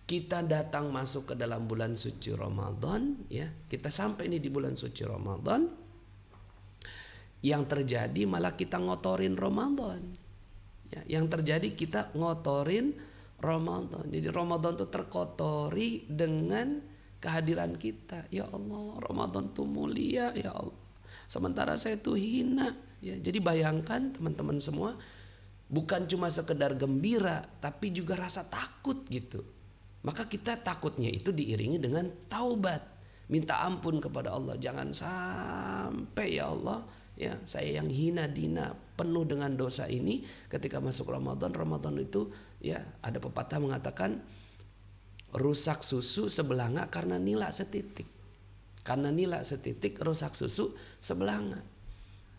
kita datang masuk ke dalam bulan suci Ramadan ya. Kita sampai ini di bulan suci Ramadan, yang terjadi malah kita ngotorin Ramadan. Ya, yang terjadi kita ngotorin Ramadan. Jadi Ramadan itu terkotori dengan kehadiran kita. Ya Allah, Ramadan itu mulia ya Allah. Sementara saya itu hina ya. Jadi bayangkan teman-teman semua, bukan cuma sekedar gembira tapi juga rasa takut gitu. Maka kita takutnya itu diiringi dengan taubat, minta ampun kepada Allah. Jangan sampai ya Allah ya, saya yang hina dina penuh dengan dosa ini ketika masuk Ramadan. Ramadan itu ya, ada pepatah mengatakan rusak susu sebelanga karena nila setitik. Karena nila setitik rusak susu sebelanga.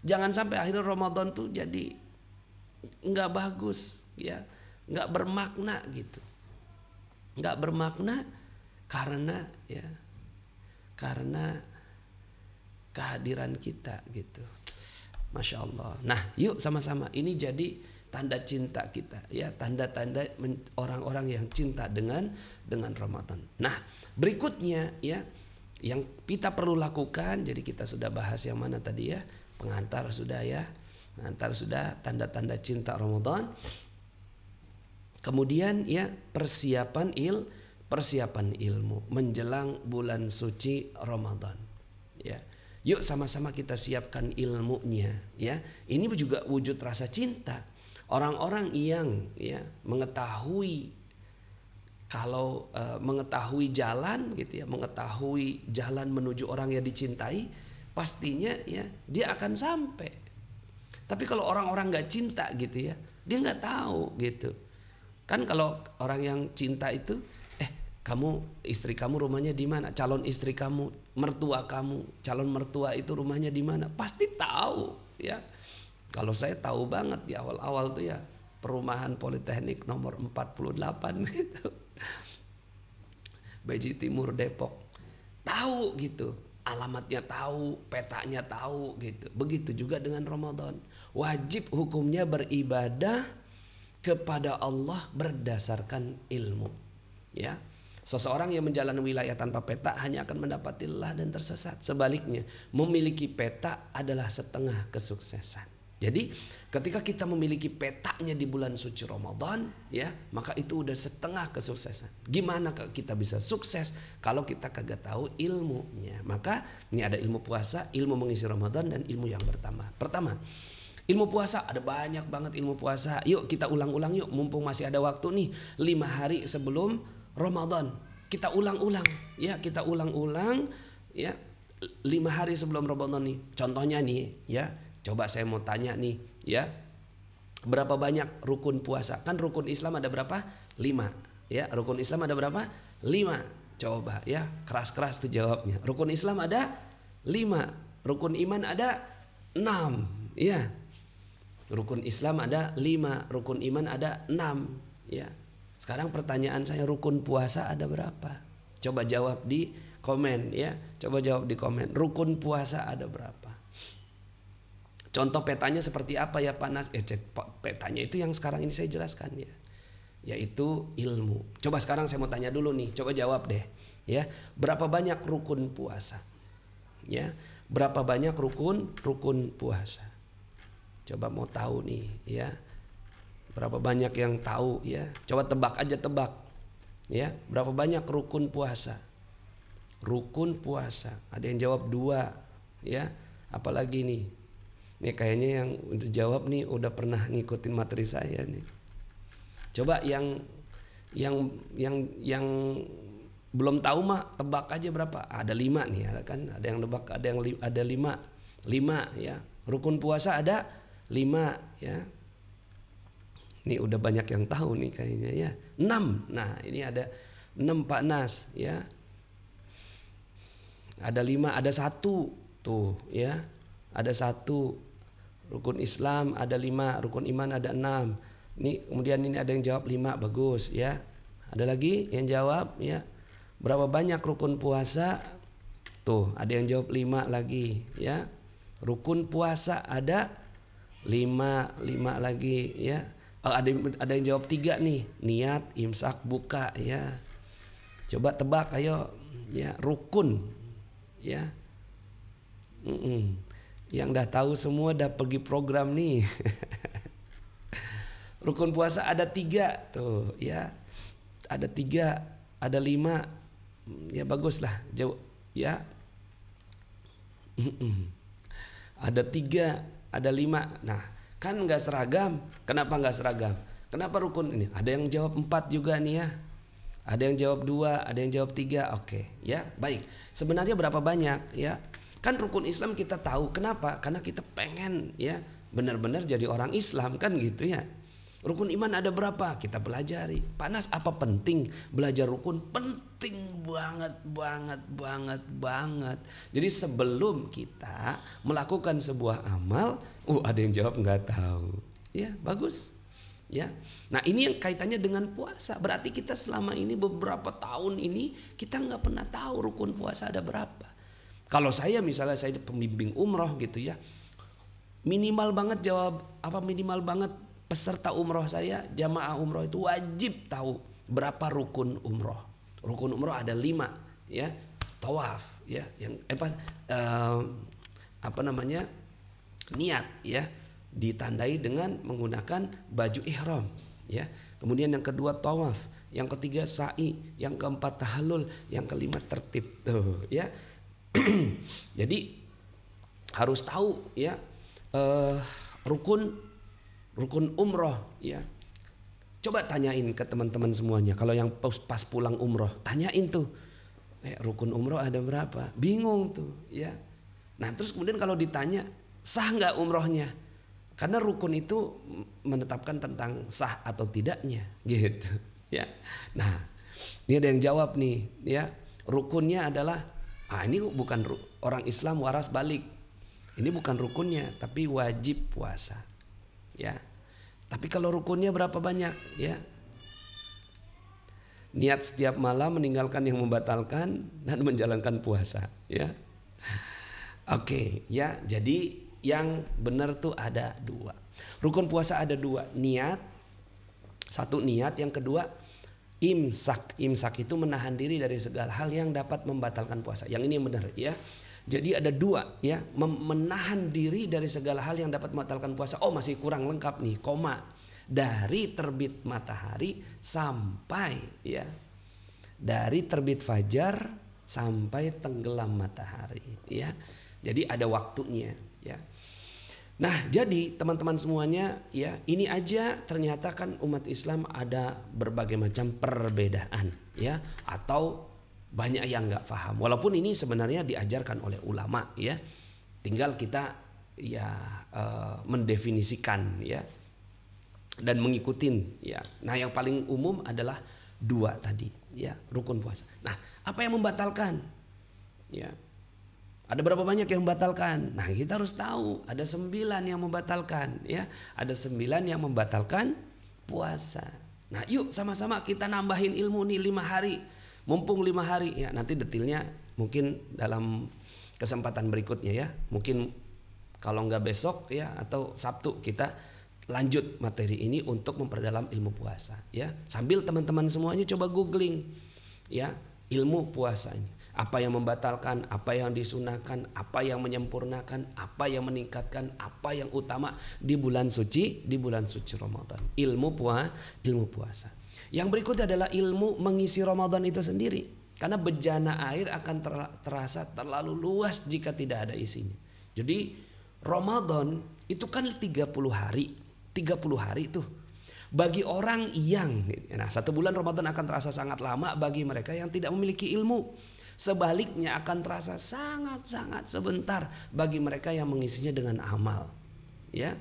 Jangan sampai akhirnya Ramadan tuh jadi nggak bagus ya, nggak bermakna gitu. Nggak bermakna karena kehadiran kita gitu. Masya Allah. Nah, yuk sama-sama, ini jadi tanda cinta kita ya, tanda-tanda orang-orang yang cinta dengan Ramadan. Nah, berikutnya ya, yang kita perlu lakukan, jadi kita sudah bahas yang mana tadi ya, pengantar sudah ya, pengantar sudah, tanda-tanda cinta Ramadan. Kemudian ya, persiapan ilmu menjelang bulan suci Ramadan ya. Yuk sama-sama kita siapkan ilmunya ya. Ini juga wujud rasa cinta. Orang-orang yang ya mengetahui, kalau mengetahui jalan gitu ya, mengetahui jalan menuju orang yang dicintai, pastinya ya dia akan sampai. Tapi kalau orang-orang nggak cinta gitu ya, dia nggak tahu gitu. Kan kalau orang yang cinta itu, kamu, istri kamu rumahnya di mana? Calon istri kamu, mertua kamu, calon mertua itu rumahnya di mana? Pasti tahu ya. Kalau saya tahu banget di awal-awal tuh ya, perumahan Politeknik nomor 48 gitu. Beji Timur Depok. Tahu gitu. Alamatnya tahu, petanya tahu gitu. Begitu juga dengan Ramadan. Wajib hukumnya beribadah kepada Allah berdasarkan ilmu. Ya. Seseorang yang menjalani wilayah tanpa peta hanya akan mendapati lelah dan tersesat. Sebaliknya, memiliki peta adalah setengah kesuksesan. Jadi, ketika kita memiliki petanya di bulan suci Ramadan, ya, maka itu udah setengah kesuksesan. Gimana kita bisa sukses kalau kita kagak tahu ilmunya? Maka ini ada ilmu puasa, ilmu mengisi Ramadan, dan ilmu yang pertama, ilmu puasa. Ada banyak banget ilmu puasa. Yuk kita ulang-ulang yuk, mumpung masih ada waktu nih, 5 hari sebelum Ramadan. Kita ulang-ulang ya, kita ulang-ulang ya, 5 hari sebelum Ramadan nih. Contohnya nih ya, coba saya mau tanya nih ya, berapa banyak rukun puasa? Kan rukun Islam ada berapa? 5 ya. Rukun Islam ada berapa? 5. Coba ya, keras-keras tuh jawabnya. Rukun Islam ada 5, rukun iman ada 6 ya. Rukun Islam ada 5, rukun iman ada 6 ya. Sekarang pertanyaan saya, rukun puasa ada berapa? Coba jawab di komen ya. Coba jawab di komen. Rukun puasa ada berapa? Contoh petanya seperti apa ya Pak Nas? Petanya itu yang sekarang ini saya jelaskan ya. Yaitu ilmu. Coba sekarang saya mau tanya dulu nih. Coba jawab deh ya. Berapa banyak rukun puasa? Ya. Berapa banyak rukun puasa? Coba mau tahu nih ya. Berapa banyak yang tahu ya? Coba tebak aja, tebak. Ya, berapa banyak rukun puasa? Rukun puasa. Ada yang jawab 2, ya. Apalagi nih. Nih kayaknya yang udah jawab nih udah pernah ngikutin materi saya nih. Coba yang belum tahu mah tebak aja berapa. Ada 5 nih, ada yang nebak, ada 5 ya. Rukun puasa ada 5 ya. Ini udah banyak yang tahu nih kayaknya ya. 6. Nah, ini ada 6 Pak Nas ya. Ada 5, ada 1 tuh ya. Ada 1 rukun Islam, ada 5 rukun iman, ada 6. Ini kemudian ini ada yang jawab 5, bagus ya. Ada lagi yang jawab ya. Berapa banyak rukun puasa? Tuh, ada yang jawab 5 lagi ya. Rukun puasa ada 5 lagi ya. Ada yang jawab 3 nih. Niat, imsak, buka ya. Coba tebak ayo ya, rukun ya. Yang dah tahu semua dah pergi program nih. Rukun puasa ada 3 tuh ya. Ada 3, ada 5. Ya baguslah jauh ya. Ada 3, ada 5. Nah, kan nggak seragam. Kenapa nggak seragam? Kenapa rukun ini? Ada yang jawab 4 juga nih ya. Ada yang jawab 2, ada yang jawab 3. Oke, ya, baik. Sebenarnya berapa banyak ya? Kan rukun Islam kita tahu. Kenapa? Karena kita pengen ya benar-benar jadi orang Islam kan gitu ya. Rukun iman ada berapa? Kita pelajari. Panas apa penting belajar rukun? Penting banget. Jadi sebelum kita melakukan sebuah amal, ada yang jawab nggak tahu. Ya, bagus. Ya. Nah, ini yang kaitannya dengan puasa. Berarti kita selama ini beberapa tahun ini kita nggak pernah tahu rukun puasa ada berapa. Kalau saya misalnya saya pembimbing umroh gitu ya, minimal banget peserta umroh saya, jamaah umroh itu wajib tahu berapa rukun umroh. Rukun umroh ada 5 ya. Tawaf ya, yang niat ya, ditandai dengan menggunakan baju ihram ya. Kemudian yang kedua tawaf, yang ketiga sa'i, yang keempat tahallul, yang kelima tertib tuh ya. Jadi harus tahu ya rukun umroh ya. Coba tanyain ke teman-teman semuanya. Kalau yang pas pulang umroh, tanyain tuh rukun umroh ada berapa? Bingung tuh ya. Nah terus kemudian kalau ditanya sah nggak umrohnya? Karena rukun itu menetapkan tentang sah atau tidaknya gitu ya. Nah ini ada yang jawab nih ya. Rukunnya adalah ini bukan orang Islam waras balik. Ini bukan rukunnya, tapi wajib puasa. Ya. Tapi kalau rukunnya berapa banyak ya? Niat setiap malam meninggalkan yang membatalkan dan menjalankan puasa ya. Oke, ya. Jadi yang benar tuh ada 2. Rukun puasa ada 2. Niat. 1 niat, yang kedua imsak. Imsak itu menahan diri dari segala hal yang dapat membatalkan puasa. Yang ini yang benar ya. Jadi ada 2 ya, menahan diri dari segala hal yang dapat membatalkan puasa. Oh, masih kurang lengkap nih, koma. Dari terbit matahari sampai ya. Dari terbit fajar sampai tenggelam matahari ya. Jadi ada waktunya ya. Nah, jadi teman-teman semuanya ya, ini aja ternyata kan umat Islam ada berbagai macam perbedaan ya, atau banyak yang nggak paham. Walaupun ini sebenarnya diajarkan oleh ulama ya, tinggal kita ya mendefinisikan ya dan mengikutin ya. Nah, yang paling umum adalah 2 tadi ya, rukun puasa. Nah, apa yang membatalkan? Ya. Ada berapa banyak yang membatalkan? Nah, kita harus tahu ada 9 yang membatalkan ya. Ada 9 yang membatalkan puasa. Nah, yuk sama-sama kita nambahin ilmu nih 5 hari. Mumpung 5 hari ya, nanti detailnya mungkin dalam kesempatan berikutnya ya. Mungkin kalau nggak besok ya atau Sabtu kita lanjut materi ini untuk memperdalam ilmu puasa ya. Sambil teman-teman semuanya coba googling ya ilmu puasanya. Apa yang membatalkan, apa yang disunahkan, apa yang menyempurnakan, apa yang meningkatkan, apa yang utama di bulan suci Ramadan. Ilmu puasa. Yang berikutnya adalah ilmu mengisi Ramadan itu sendiri. Karena bejana air akan terasa terlalu luas jika tidak ada isinya. Jadi Ramadan itu kan 30 hari. 30 hari tuh. Bagi orang yang, nah 1 bulan Ramadan akan terasa sangat lama bagi mereka yang tidak memiliki ilmu. Sebaliknya akan terasa sangat-sangat sebentar bagi mereka yang mengisinya dengan amal. Ya.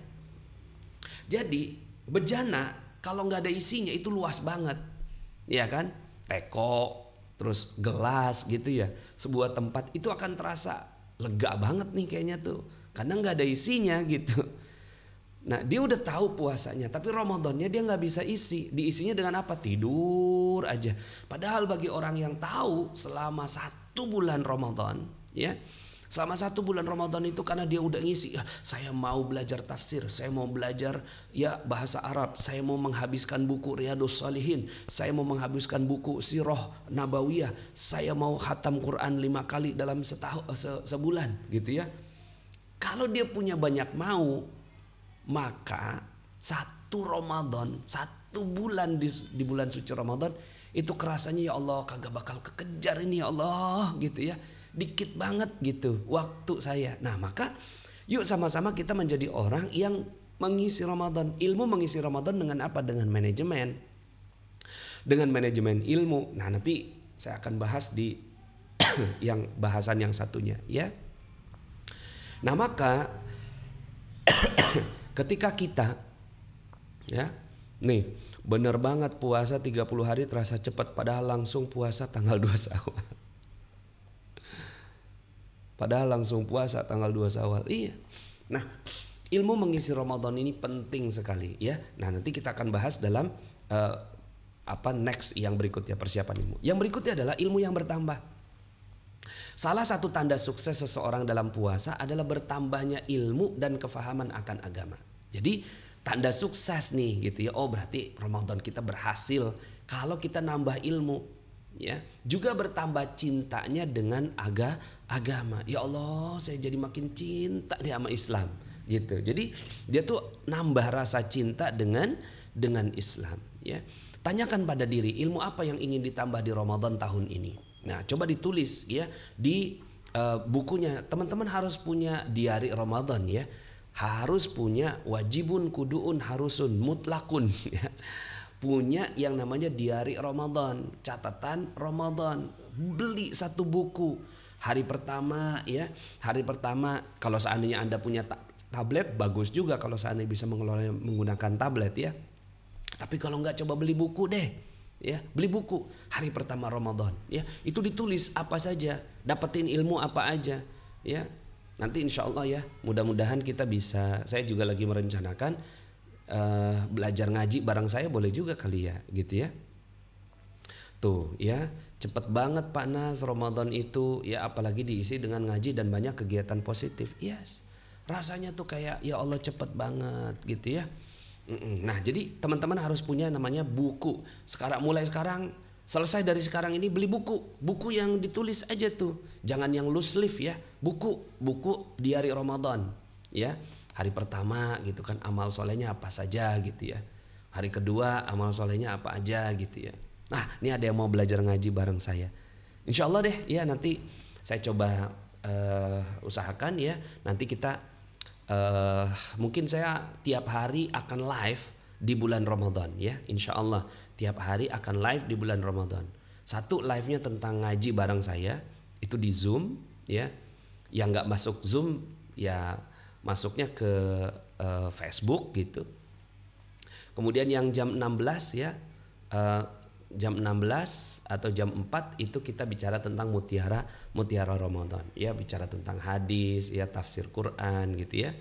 Jadi bejana kalau nggak ada isinya itu luas banget. Ya kan? Teko, terus gelas gitu ya, sebuah tempat itu akan terasa lega banget nih kayaknya tuh, karena nggak ada isinya gitu. Nah dia udah tahu puasanya, tapi Ramadannya dia nggak bisa isi. Diisinya dengan apa? Tidur aja. Padahal bagi orang yang tahu selama 1 bulan Ramadan, ya, selama 1 bulan Ramadan itu karena dia udah ngisi, ya, saya mau belajar tafsir, saya mau belajar ya bahasa Arab, saya mau menghabiskan buku Riyadhus Shalihin, saya mau menghabiskan buku Sirah Nabawiyah, saya mau khatam Quran 5 kali dalam sebulan gitu ya. Kalau dia punya banyak mau, maka 1 Ramadan, 1 bulan di bulan suci Ramadan itu kerasanya ya Allah kagak bakal kekejar ini ya Allah gitu ya. Dikit banget gitu waktu saya. Nah maka yuk sama-sama kita menjadi orang yang mengisi Ramadan. Ilmu mengisi Ramadan dengan apa? Dengan manajemen. Dengan manajemen ilmu. Nah nanti saya akan bahas di yang bahasan yang satunya ya. Nah maka ketika kita ya nih bener banget puasa 30 hari terasa cepat, padahal langsung puasa tanggal 2 Syawal. Padahal langsung puasa tanggal 2 Syawal. Iya. Nah, ilmu mengisi Ramadan ini penting sekali ya. Nah, nanti kita akan bahas dalam next yang berikutnya, persiapan ilmu. Yang berikutnya adalah ilmu yang bertambah. Salah satu tanda sukses seseorang dalam puasa adalah bertambahnya ilmu dan kefahaman akan agama. Jadi, tanda sukses nih gitu ya. Oh, berarti Ramadan kita berhasil kalau kita nambah ilmu. Ya, juga bertambah cintanya dengan agama. Ya Allah, saya jadi makin cinta nih sama Islam gitu. Jadi dia tuh nambah rasa cinta dengan Islam ya. Tanyakan pada diri, ilmu apa yang ingin ditambah di Ramadan tahun ini. Nah, coba ditulis ya di bukunya. Teman-teman harus punya diari Ramadan ya. Harus punya wajibun kuduun harusun mutlakun ya. Punya yang namanya diari Ramadan, catatan Ramadan. Beli 1 buku. Hari pertama ya, hari pertama kalau seandainya Anda punya tablet bagus juga kalau seandainya bisa menggunakan tablet ya. Tapi kalau nggak, coba beli buku deh. Ya, beli buku hari pertama Ramadan ya. Itu ditulis apa saja, dapetin ilmu apa aja ya. Nanti insya Allah ya, mudah-mudahan kita bisa. Saya juga lagi merencanakan belajar ngaji bareng saya, boleh juga kali ya gitu ya. Tuh ya, cepet banget Pak Nas Ramadan itu ya, apalagi diisi dengan ngaji dan banyak kegiatan positif. Yes, rasanya tuh kayak ya Allah cepet banget gitu ya. Nah jadi teman-teman harus punya namanya buku. Mulai sekarang, selesai dari sekarang ini beli buku yang ditulis aja tuh, jangan yang loose leaf ya. Buku diari Ramadan ya. Hari pertama gitu kan amal solehnya apa saja gitu ya. Hari kedua amal solehnya apa aja gitu ya. Nah ini ada yang mau belajar ngaji bareng saya. Insya Allah deh ya, nanti saya coba usahakan ya. Nanti kita mungkin saya tiap hari akan live di bulan Ramadan ya. Insya Allah tiap hari akan live di bulan Ramadan. Satu live-nya tentang ngaji bareng saya, itu di Zoom ya. Yang gak masuk Zoom ya masuknya ke Facebook gitu. Kemudian yang jam 16 ya, jam 16 atau jam 4 itu kita bicara tentang mutiara Ramadan ya, bicara tentang hadis ya, tafsir Quran gitu ya.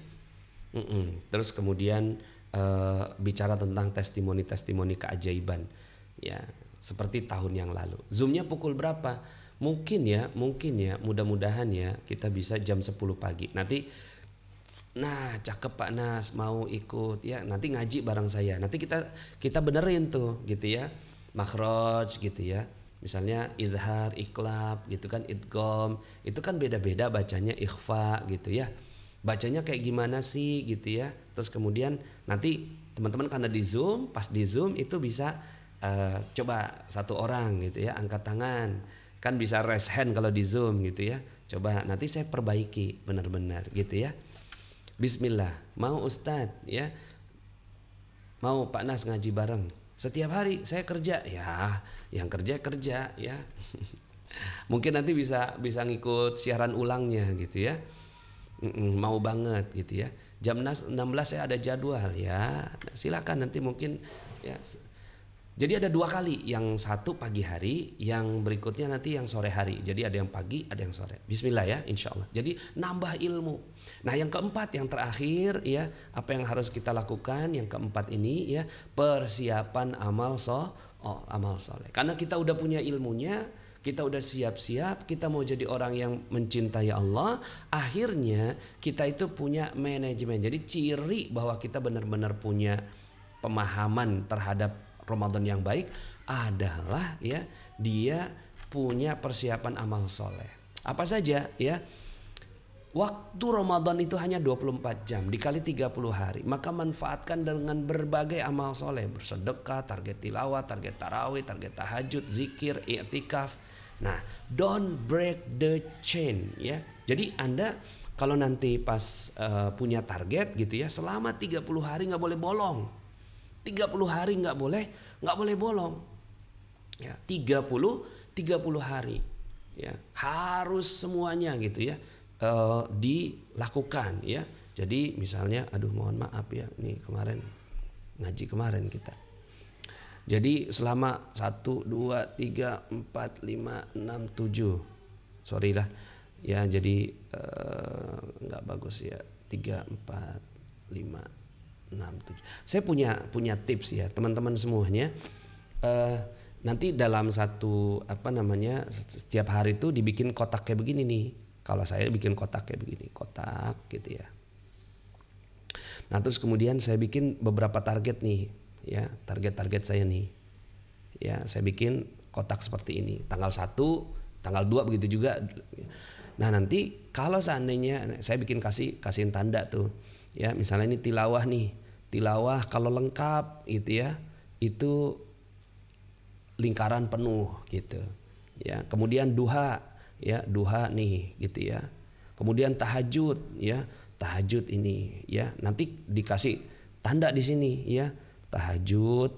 Terus kemudian bicara tentang testimoni keajaiban ya, seperti tahun yang lalu. Zoomnya pukul berapa? Mungkin ya mudah-mudahan ya kita bisa jam 10 pagi nanti. Nah cakep Pak Nas, mau ikut ya, nanti ngaji bareng saya. Nanti kita benerin tuh gitu ya, makhraj gitu ya. Misalnya idhar, iklab gitu kan, idgham, itu kan beda-beda bacanya, ikhfa gitu ya. Bacanya kayak gimana sih gitu ya. Terus kemudian nanti teman-teman karena di Zoom, pas di Zoom itu bisa coba 1 orang gitu ya, angkat tangan. Kan bisa raise hand kalau di Zoom gitu ya. Coba nanti saya perbaiki benar-benar gitu ya. Bismillah. Mau Ustadz ya? Mau Pak Nas ngaji bareng? Setiap hari saya kerja. Ya, yang kerja ya. Mungkin nanti bisa ngikut siaran ulangnya gitu ya. Mau banget gitu ya. Jam 16 saya ada jadwal ya. Silakan nanti mungkin ya. Jadi ada 2 kali, yang satu pagi hari, yang berikutnya nanti yang sore hari. Jadi ada yang pagi, ada yang sore. Bismillah ya, insya Allah. Jadi nambah ilmu. Nah yang keempat, yang terakhir ya, apa yang harus kita lakukan? Yang keempat ini ya, persiapan amal soleh. Karena kita udah punya ilmunya, kita udah siap-siap, kita mau jadi orang yang mencintai Allah. Akhirnya kita itu punya manajemen. Jadi ciri bahwa kita benar-benar punya pemahaman terhadap Ramadan yang baik adalah ya dia punya persiapan amal soleh. Apa saja ya? Waktu Ramadan itu hanya 24 jam dikali 30 hari. Maka manfaatkan dengan berbagai amal soleh. Bersedekah, target tilawah, target tarawih, target tahajud, zikir, i'tikaf. Nah, don't break the chain ya. Jadi Anda kalau nanti pas punya target gitu ya, selama 30 hari nggak boleh bolong. 30 hari nggak boleh bolong. Ya, 30 hari. Ya, harus semuanya gitu ya dilakukan ya. Jadi misalnya, mohon maaf ya, nih ngaji kemarin kita. Jadi selama 1, 2, 3, 4, 5, 6, 7. Sorry lah. Ya jadi nggak bagus ya. 3, 4, 5, 6, 7. Saya punya tips ya teman-teman semuanya. Nanti dalam setiap hari itu dibikin kotak kayak begini nih. Kalau saya bikin kotak kayak begini, kotak gitu ya. Nah terus kemudian saya bikin beberapa target nih, ya target saya nih. Ya saya bikin kotak seperti ini. Tanggal 1, tanggal 2 begitu juga. Nah nanti kalau seandainya saya bikin kasihin tanda tuh. Ya misalnya ini tilawah nih, tilawah kalau lengkap gitu ya, itu lingkaran penuh gitu. Ya kemudian duha, ya duha nih gitu ya. Kemudian tahajud, ya tahajud ini ya nanti dikasih tanda di sini ya, tahajud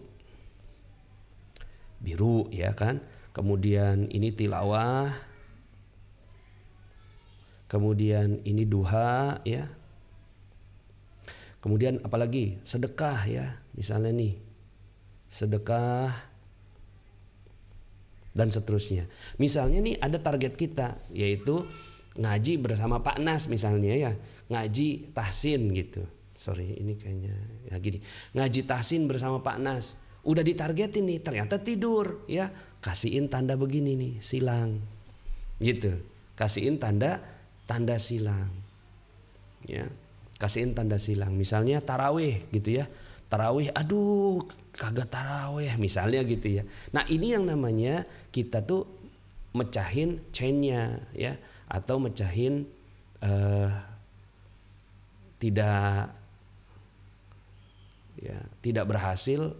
biru ya kan. Kemudian ini tilawah, kemudian ini duha ya. Kemudian apalagi sedekah ya, misalnya nih sedekah dan seterusnya. Misalnya nih ada target kita yaitu ngaji bersama Pak Nas misalnya ya, ngaji tahsin gitu. Sorry ini kayaknya ya gini, ngaji tahsin bersama Pak Nas. Udah ditargetin nih, ternyata tidur ya, kasihin tanda begini nih, silang gitu. Kasihin tanda silang ya. Kasihin tanda silang. Misalnya tarawih gitu ya. Tarawih, aduh kagak tarawih misalnya gitu ya. Nah ini yang namanya kita tuh mecahin chainnya ya. Atau mecahin tidak berhasil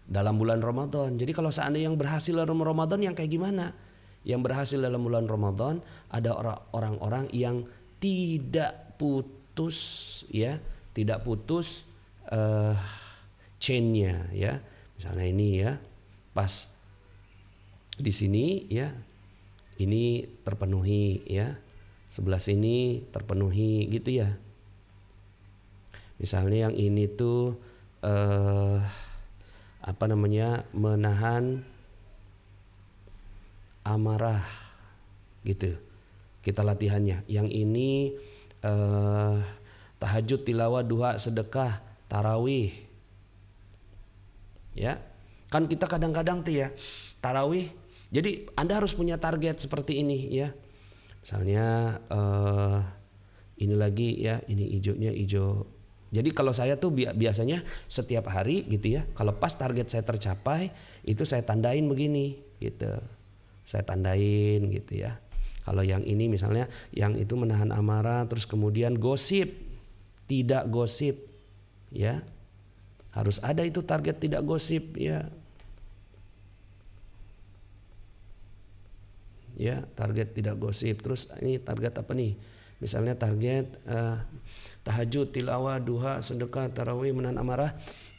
dalam bulan Ramadan. Jadi kalau seandainya yang berhasil dalam Ramadan yang kayak gimana? Yang berhasil dalam bulan Ramadan ada orang-orang yang tidak putus chainnya ya. Misalnya ini ya, pas di sini ya ini terpenuhi ya, sebelah sini terpenuhi gitu ya. Misalnya yang ini tuh menahan amarah gitu. Kita latihannya. Yang ini tahajud, tilawah, duha, sedekah, tarawih. Ya. Kan kita kadang-kadang tuh ya tarawih. Jadi Anda harus punya target seperti ini ya. Misalnya ini lagi ya, ini hijaunya hijau. Jadi kalau saya tuh biasanya setiap hari gitu ya, kalau pas target saya tercapai itu saya tandain begini gitu. Saya tandain gitu ya. Kalau yang ini misalnya yang itu menahan amarah, terus kemudian gosip, tidak gosip ya. Harus ada itu target tidak gosip ya. ya, target tidak gosip. Terus ini target apa nih? Misalnya target tahajud, tilawah, duha, sedekah, tarawih, menahan amarah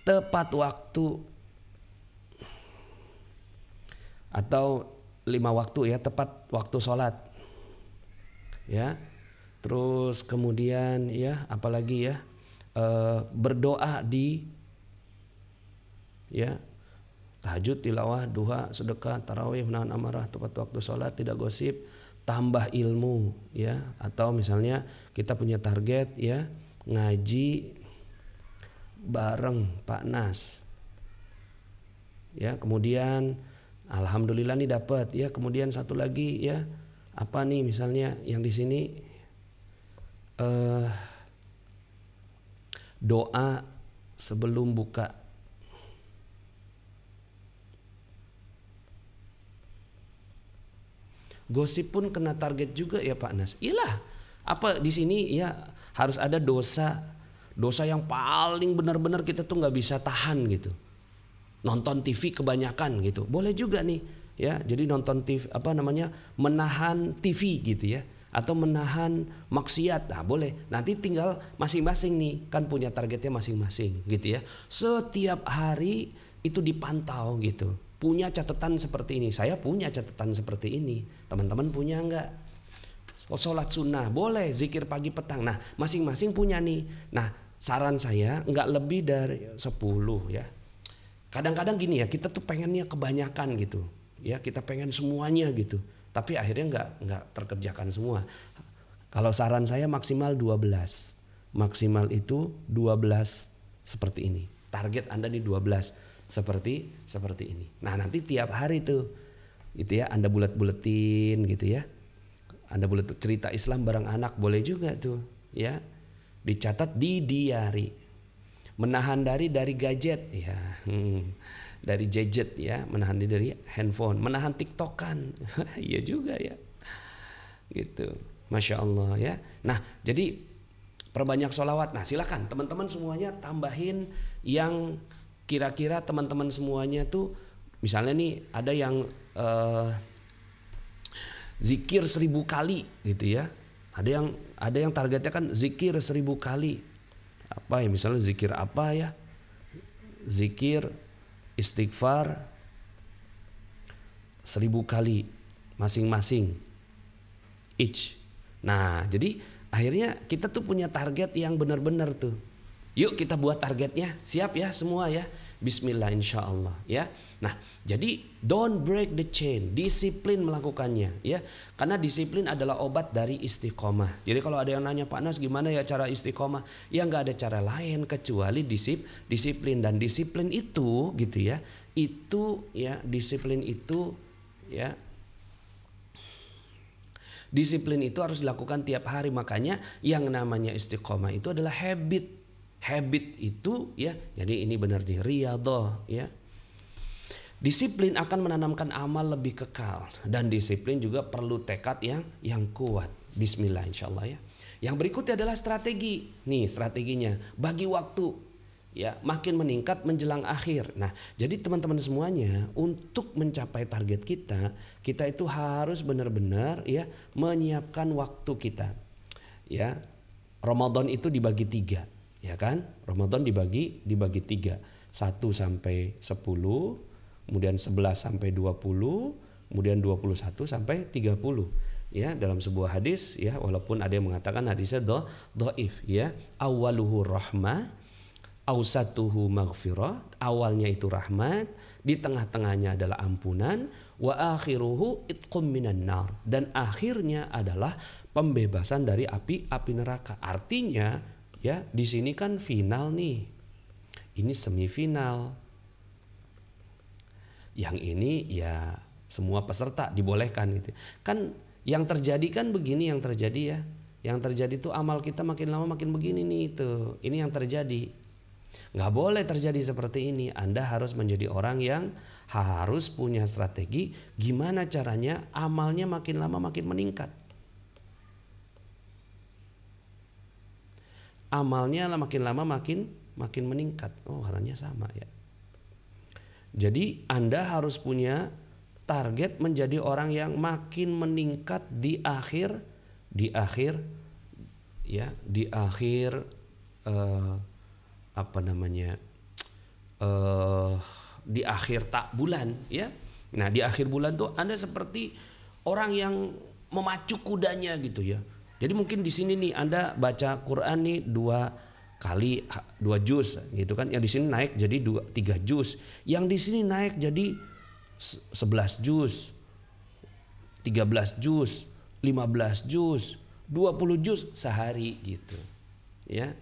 tepat waktu, atau 5 waktu ya, tepat waktu sholat ya. Terus kemudian ya, apalagi ya, berdoa di ya, tahajud, tilawah, duha, sedekah, tarawih, menahan amarah, tepat waktu sholat, tidak gosip, tambah ilmu ya. Atau misalnya kita punya target ya, ngaji bareng Pak Nas ya, kemudian alhamdulillah nih dapat ya. Kemudian satu lagi ya, apa nih misalnya yang di sini doa sebelum buka. Gosip pun kena target juga ya Pak Nas. Iyalah, apa di sini ya, harus ada dosa yang paling benar-benar kita tuh nggak bisa tahan gitu. Nonton TV kebanyakan gitu, boleh juga nih ya. Jadi nonton TV apa namanya, menahan TV gitu ya, atau menahan maksiat, nah boleh. Nanti tinggal masing-masing nih, kan punya targetnya masing-masing gitu ya. Setiap hari itu dipantau gitu. Punya catatan seperti ini, saya punya catatan seperti ini, teman-teman punya enggak? Sholat sunnah boleh, zikir pagi petang, nah masing-masing punya nih. Nah saran saya enggak lebih dari 10 ya. Kadang-kadang gini ya, kita tuh pengennya kebanyakan gitu ya, kita pengen semuanya gitu, tapi akhirnya enggak terkerjakan semua. Kalau saran saya maksimal 12, maksimal itu 12 seperti ini. Target Anda di 12 seperti ini. Nah nanti tiap hari tuh gitu ya, Anda bulet-buletin gitu ya. Anda boleh cerita Islam bareng anak, boleh juga tuh ya. Dicatat di diary. Menahan dari gadget ya. Dari gadget ya, menahan dari handphone, menahan TikTokan. Iya juga ya. Gitu. Masya Allah ya. Nah jadi perbanyak sholawat. Nah silakan teman-teman semuanya tambahin yang kira-kira teman-teman semuanya tuh, misalnya nih ada yang zikir 1000 kali gitu ya. Ada yang targetnya kan zikir 1000 kali. Apa ya, misalnya zikir apa ya? Zikir istighfar 1000 kali masing-masing each. Nah, jadi akhirnya kita tuh punya target yang benar-benar tuh. Yuk kita buat targetnya, siap ya semua ya. Bismillah insyaallah ya. Nah jadi don't break the chain, disiplin melakukannya ya. Karena disiplin adalah obat dari istiqomah. Jadi kalau ada yang nanya Pak Nas gimana ya cara istiqomah, ya nggak ada cara lain kecuali disiplin. Dan disiplin itu gitu ya, itu ya, disiplin itu ya, disiplin itu harus dilakukan tiap hari. Makanya yang namanya istiqomah itu adalah habit. Habit itu ya, jadi ini benar nih riyadhah ya. Disiplin akan menanamkan amal lebih kekal, dan disiplin juga perlu tekad yang kuat. Bismillah insyaallah ya. Yang berikutnya adalah strategi. Nih strateginya, bagi waktu ya, makin meningkat menjelang akhir. Nah jadi teman-teman semuanya, untuk mencapai target kita itu harus benar-benar ya menyiapkan waktu kita ya. Ramadan itu dibagi 3 ya kan. Ramadan dibagi 3, 1 sampai 10, kemudian 11 sampai 20, kemudian 21 sampai 30 ya. Dalam sebuah hadis ya, walaupun ada yang mengatakan hadisnya dhaif ya, awaluhu rahmah, ausatuhu maghfirah, awalnya itu rahmat, di tengah-tengahnya adalah ampunan, wa akhiruhu itqum minan nar, dan akhirnya adalah pembebasan dari api neraka. Artinya ya, di sini kan final nih. Ini semifinal. Yang ini ya semua peserta dibolehkan gitu. Kan yang terjadi kan begini, yang terjadi ya. Yang terjadi tuh amal kita makin lama makin begini nih itu. Ini yang terjadi. Nggak boleh terjadi seperti ini. Anda harus menjadi orang yang harus punya strategi gimana caranya amalnya makin lama makin meningkat. Amalnya makin lama makin meningkat. Oh, haranya sama ya. Jadi Anda harus punya target menjadi orang yang makin meningkat di akhir di akhir tak bulan ya. Nah, di akhir bulan tuh Anda seperti orang yang memacu kudanya gitu ya. Jadi mungkin di sini nih Anda baca Quran nih 2 juz gitu kan. Yang di sini naik jadi 3 juz. Yang di sini naik jadi 11 juz, 13 juz, 15 juz, 20 juz sehari gitu. Ya.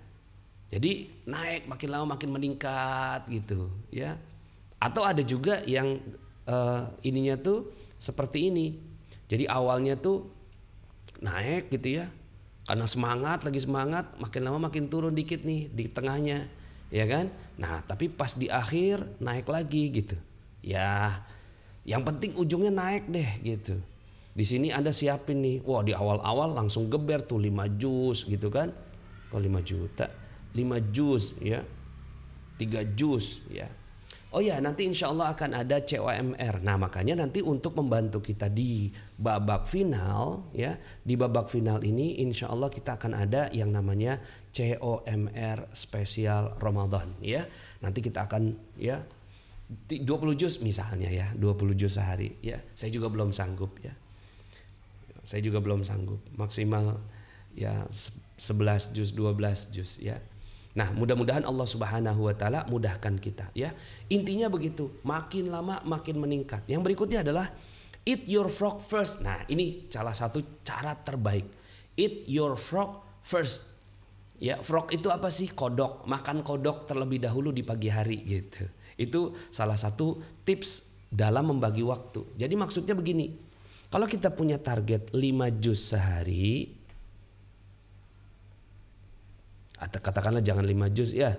Jadi naik makin lama makin meningkat gitu ya. Atau ada juga yang ininya tuh seperti ini. Jadi awalnya tuh naik gitu ya. Karena lagi semangat, makin lama makin turun dikit nih di tengahnya, ya kan? Nah, tapi pas di akhir naik lagi gitu. Ya, yang penting ujungnya naik deh gitu. Di sini Anda siapin nih. Wah, di awal-awal langsung geber tuh 5 juz gitu kan. Kalau 5 juta, 5 juz ya. 3 juz ya. Oh ya, nanti insya Allah akan ada COMR. Nah, makanya nanti untuk membantu kita di babak final ya, di babak final ini insya Allah kita akan ada yang namanya COMR spesial Ramadan ya. Nanti kita akan ya 20 juz misalnya ya, 20 juz sehari ya. Saya juga belum sanggup ya. Saya juga belum sanggup. Maksimal ya 11 juz, 12 juz ya. Nah, mudah-mudahan Allah Subhanahu wa taala mudahkan kita ya. Intinya begitu, makin lama makin meningkat. Yang berikutnya adalah eat your frog first. Nah, ini salah satu cara terbaik. Eat your frog first. Ya, frog itu apa sih? Kodok. Makan kodok terlebih dahulu di pagi hari gitu. Itu salah satu tips dalam membagi waktu. Jadi maksudnya begini. Kalau kita punya target 5 juz sehari, atau katakanlah jangan 5 juz ya.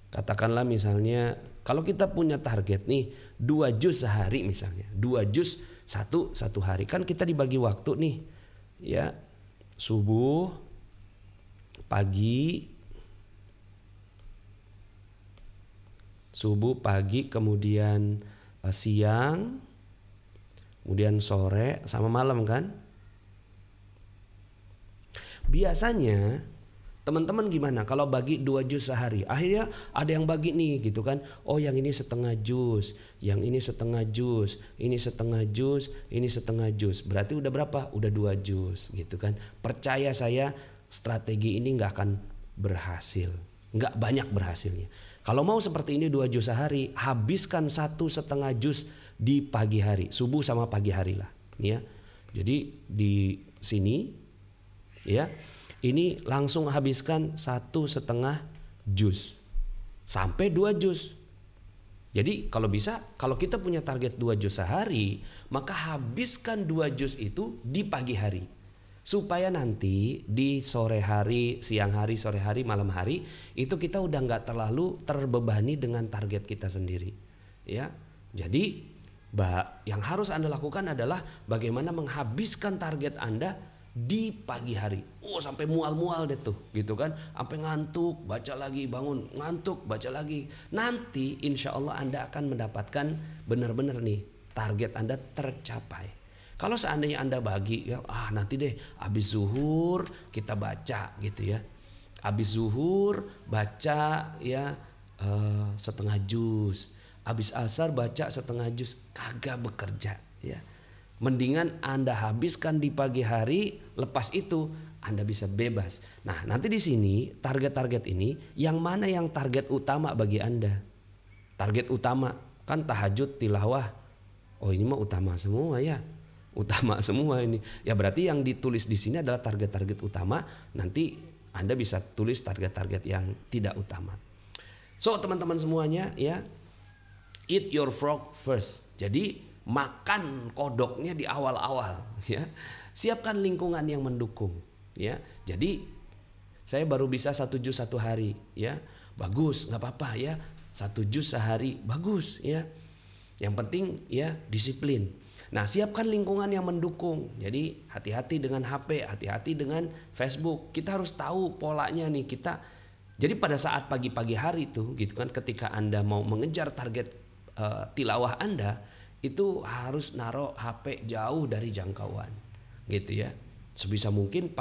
Katakanlah misalnya kalau kita punya target nih 2 juz sehari misalnya. 2 juz satu hari. Kan kita dibagi waktu nih. Ya. Subuh, pagi, kemudian siang, kemudian sore sama malam kan. Biasanya teman-teman gimana kalau bagi 2 juz sehari? Akhirnya ada yang bagi nih gitu kan. Oh, yang ini setengah juz, yang ini setengah juz, ini setengah juz, ini setengah juz. Berarti udah berapa? Udah 2 juz gitu kan. Percaya saya, strategi ini nggak akan berhasil. Nggak banyak berhasilnya. Kalau mau seperti ini 2 juz sehari, habiskan 1,5 juz di pagi hari. Subuh sama pagi hari lah. Ya. Jadi di sini ya. Ini langsung habiskan 1,5 juz sampai 2 juz. Jadi kalau bisa, kalau kita punya target 2 juz sehari, maka habiskan 2 juz itu di pagi hari. Supaya nanti di sore hari, siang hari, sore hari, malam hari itu kita udah nggak terlalu terbebani dengan target kita sendiri. Ya, jadi yang harus Anda lakukan adalah bagaimana menghabiskan target Anda di pagi hari. Oh, sampai mual-mual deh tuh gitu kan. Sampai ngantuk, baca lagi, bangun, ngantuk, baca lagi. Nanti insya Allah Anda akan mendapatkan benar-benar nih target Anda tercapai. Kalau seandainya Anda bagi ya, nanti deh habis zuhur kita baca gitu ya. Habis zuhur baca ya setengah juz. Habis asar baca setengah juz, kagak bekerja ya. Mendingan Anda habiskan di pagi hari, lepas itu Anda bisa bebas. Nah, nanti di sini target-target ini yang mana yang target utama bagi Anda? Target utama kan tahajud, tilawah. Oh, ini mah utama semua ya. Utama semua ini. Ya berarti yang ditulis di sini adalah target-target utama. Nanti Anda bisa tulis target-target yang tidak utama. So, teman-teman semuanya ya, eat your frog first. Jadi makan kodoknya di awal-awal ya. Siapkan lingkungan yang mendukung ya. Jadi saya baru bisa 1 juz 1 hari ya. Bagus, nggak apa-apa ya. 1 juz sehari bagus ya. Yang penting ya disiplin. Nah, siapkan lingkungan yang mendukung. Jadi hati-hati dengan HP, hati-hati dengan Facebook. Kita harus tahu polanya nih kita. Jadi pada saat pagi-pagi hari itu gitu kan, ketika Anda mau mengejar target tilawah Anda, itu harus naruh HP jauh dari jangkauan gitu ya. Sebisa mungkin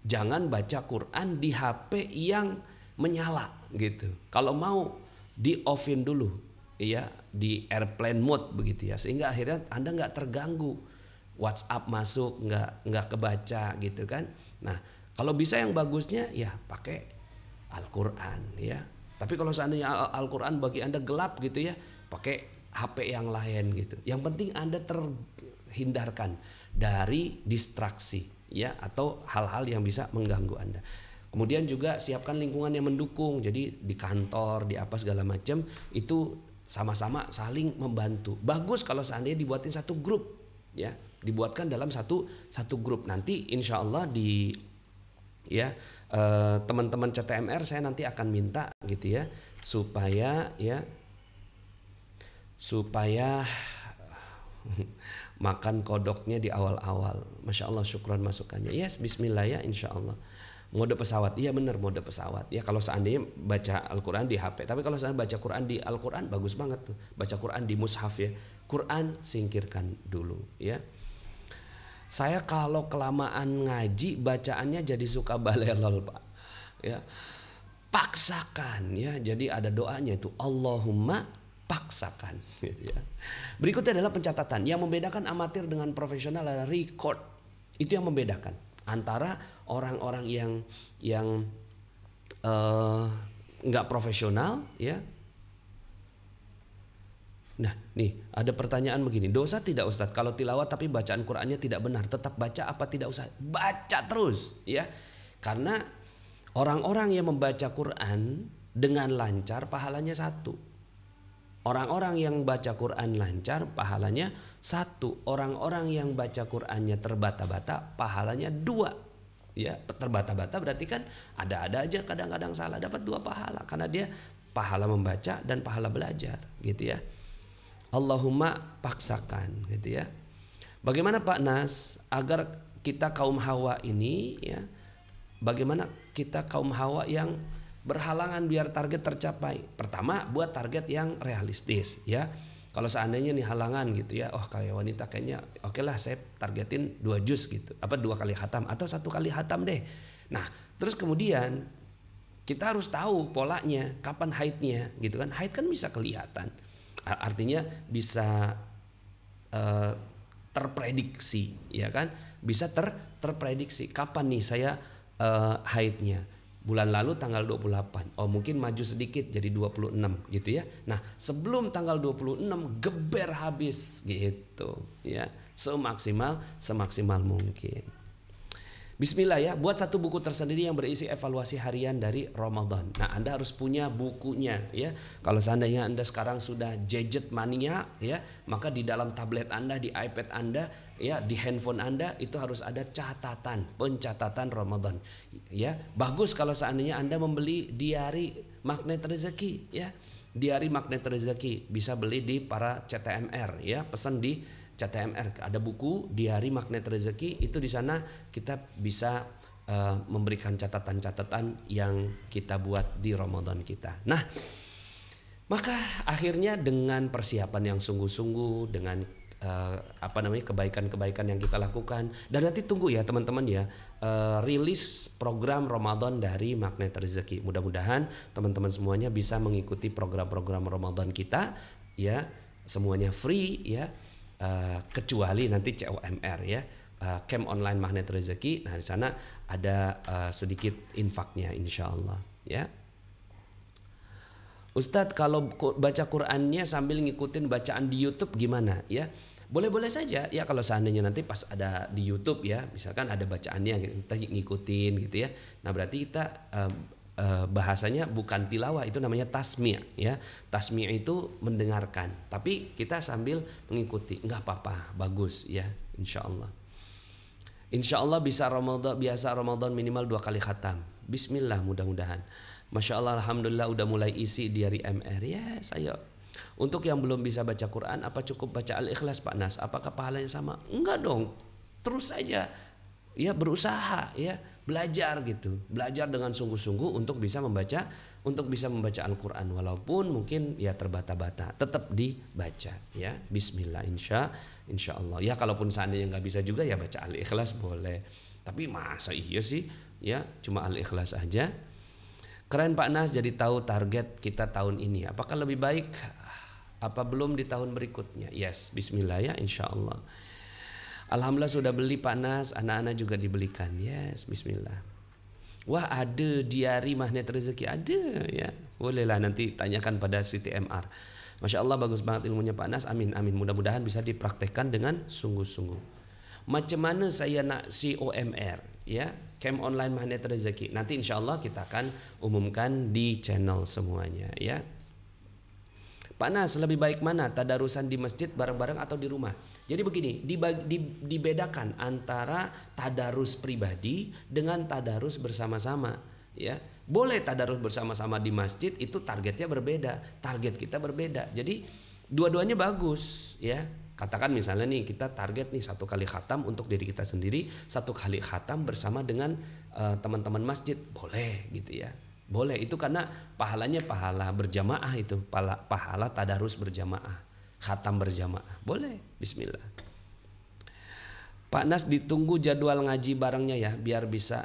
jangan baca Quran di HP yang menyala gitu. Kalau mau di offin dulu ya, di airplane mode begitu ya, sehingga akhirnya Anda nggak terganggu. WhatsApp masuk nggak kebaca gitu kan. Nah, kalau bisa yang bagusnya ya pakai Al-Quran ya. Tapi kalau seandainya Al-Quran bagi Anda gelap gitu ya, pakai HP yang lain gitu. Yang penting Anda terhindarkan dari distraksi ya, atau hal-hal yang bisa mengganggu Anda. Kemudian juga siapkan lingkungan yang mendukung. Jadi di kantor, di apa segala macam itu sama-sama saling membantu. Bagus kalau seandainya dibuatin satu grup ya, dibuatkan dalam satu grup. Nanti insya Allah teman-teman CTMR saya nanti akan minta gitu ya, supaya makan kodoknya di awal-awal. Masya Allah, syukran masukannya. Yes, bismillah ya, insya Allah. Mode pesawat, iya benar, mode pesawat ya. Kalau seandainya baca Al-Quran di HP, tapi kalau seandainya baca Quran di Al-Quran bagus banget tuh. Baca Quran di mushaf ya. Quran singkirkan dulu ya. Saya kalau kelamaan ngaji bacaannya jadi suka balelol Pak ya. Paksakan ya. Jadi ada doanya itu, Allahumma paksakan gitu ya. Berikutnya adalah pencatatan. Yang membedakan amatir dengan profesional adalah record. Itu yang membedakan antara orang-orang yang nggak profesional ya. Nah nih ada pertanyaan begini, dosa tidak Ustadz kalau tilawat tapi bacaan Qurannya tidak benar, tetap baca apa tidak usah? Baca terus ya. Karena orang-orang yang membaca Quran dengan lancar pahalanya 1. Orang-orang yang baca Quran lancar pahalanya 1. Orang-orang yang baca Qurannya terbata-bata pahalanya 2. Ya, terbata-bata berarti kan ada-ada aja kadang-kadang salah, dapat 2 pahala karena dia pahala membaca dan pahala belajar gitu ya. Allahumma paksakan gitu ya. Bagaimana Pak Nas agar kita kaum Hawa ini ya, bagaimana kita kaum Hawa yang berhalangan biar target tercapai? Pertama, buat target yang realistis ya. Kalau seandainya nih halangan gitu ya, oh kayak wanita kayaknya oke lah saya targetin 2 juz gitu, 2 kali khatam atau 1 kali khatam deh. Nah terus kemudian kita harus tahu polanya, kapan haidnya gitu kan. Haid kan bisa kelihatan, artinya bisa terprediksi ya kan, bisa terprediksi kapan nih saya haidnya. Bulan lalu tanggal 28. Oh mungkin maju sedikit jadi 26 gitu ya. Nah sebelum tanggal 26 geber habis gitu ya. Semaksimal mungkin. Bismillah ya, buat 1 buku tersendiri yang berisi evaluasi harian dari Ramadan. Nah Anda harus punya bukunya ya. Kalau seandainya Anda sekarang sudah gadget mania ya, maka di dalam tablet Anda, di iPad Anda ya, di handphone Anda itu harus ada pencatatan Ramadan ya. Bagus kalau seandainya Anda membeli diari magnet rezeki ya. Diari magnet rezeki bisa beli di para CTMR ya, pesan di CTMR, ada buku diari magnet rezeki, itu di sana kita bisa memberikan catatan-catatan yang kita buat di Ramadan kita. Nah, maka akhirnya dengan persiapan yang sungguh-sungguh, dengan kebaikan-kebaikan yang kita lakukan, dan nanti tunggu ya teman-teman ya, rilis program Ramadan dari Magnet Rezeki. Mudah-mudahan teman-teman semuanya bisa mengikuti program-program Ramadan kita ya, semuanya free ya. Kecuali nanti COMR ya, Camp Online Magnet Rezeki. Nah di sana ada sedikit infaknya insya Allah ya. Ustadz kalau baca Qurannya sambil ngikutin bacaan di YouTube gimana ya? Boleh-boleh saja ya kalau seandainya nanti pas ada di YouTube ya, misalkan ada bacaannya kita ngikutin gitu ya. Nah berarti kita bahasanya bukan tilawah, itu namanya tasmi' ya. Tasmi' itu mendengarkan, tapi kita sambil mengikuti, nggak apa-apa, bagus ya, insya Allah. Insya Allah bisa Ramadan minimal 2 kali khatam. Bismillah, mudah-mudahan. Masya Allah, alhamdulillah udah mulai isi diari MR. Yes, ayo. Untuk yang belum bisa baca Quran, apa cukup baca Al-Ikhlas Pak Nas? Apakah pahalanya sama? Enggak dong, terus aja ya berusaha ya. belajar gitu, belajar dengan sungguh-sungguh untuk bisa membaca Al-Quran, walaupun mungkin ya terbata-bata, tetap dibaca ya. Bismillah, insya Allah ya. Kalaupun seandainya nggak bisa juga ya baca Al-Ikhlas boleh, tapi masa iya sih ya cuma Al-Ikhlas aja. Keren Pak Nas, jadi tahu target kita tahun ini. Apakah lebih baik apa belum di tahun berikutnya? Yes, bismillah ya, insya Allah. Alhamdulillah sudah beli Pak Nas, anak-anak juga dibelikan. Yes, bismillah. Wah, ada diari magnet rezeki, ada ya. Bolehlah nanti tanyakan pada Siti MR. Masya Allah, bagus banget ilmunya Pak Nas. Amin, amin. Mudah-mudahan bisa dipraktekkan dengan sungguh-sungguh. Macam mana saya nak COMR ya, Camp Online Magnet Rezeki. Nanti insya Allah kita akan umumkan di channel semuanya ya. Pak Nas, lebih baik mana, tadarusan di masjid bareng-bareng atau di rumah? Jadi begini, dibedakan antara tadarus pribadi dengan tadarus bersama-sama ya. Boleh tadarus bersama-sama di masjid, itu targetnya berbeda, target kita berbeda. Jadi dua-duanya bagus ya. Katakan misalnya nih kita target nih 1 kali khatam untuk diri kita sendiri, 1 kali khatam bersama dengan teman-teman masjid, boleh gitu ya. Boleh, itu karena pahalanya pahala berjamaah, itu pahala tadarus berjamaah, khatam berjamaah. Boleh, bismillah. Pak Nas, ditunggu jadwal ngaji barengnya ya, biar bisa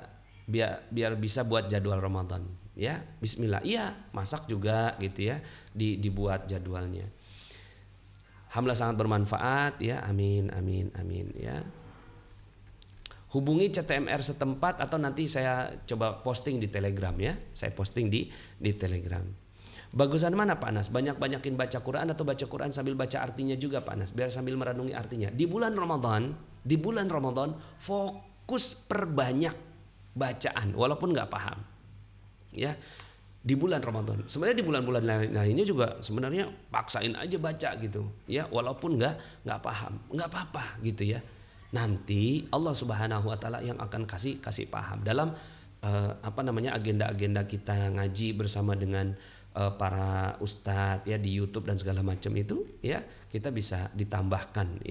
buat jadwal Ramadan ya. Bismillah. Iya, masak juga gitu ya, dibuat jadwalnya. Alhamdulillah sangat bermanfaat ya. Amin, amin, amin ya. Hubungi CTMR setempat atau nanti saya coba posting di Telegram ya. Saya posting di Telegram. Bagusan mana Pak Nas? Banyak-banyakin baca Quran atau baca Quran sambil baca artinya juga Pak Nas, biar sambil merenungi artinya. Di bulan Ramadan fokus perbanyak bacaan walaupun nggak paham. Ya. Di bulan Ramadan. Sebenarnya di bulan-bulan lainnya juga sebenarnya paksain aja baca gitu. Ya, walaupun nggak paham, nggak apa-apa gitu ya. Nanti Allah Subhanahu wa taala yang akan kasih paham dalam agenda-agenda kita ngaji bersama dengan para ustadz ya di YouTube dan segala macam itu ya, kita bisa ditambahkan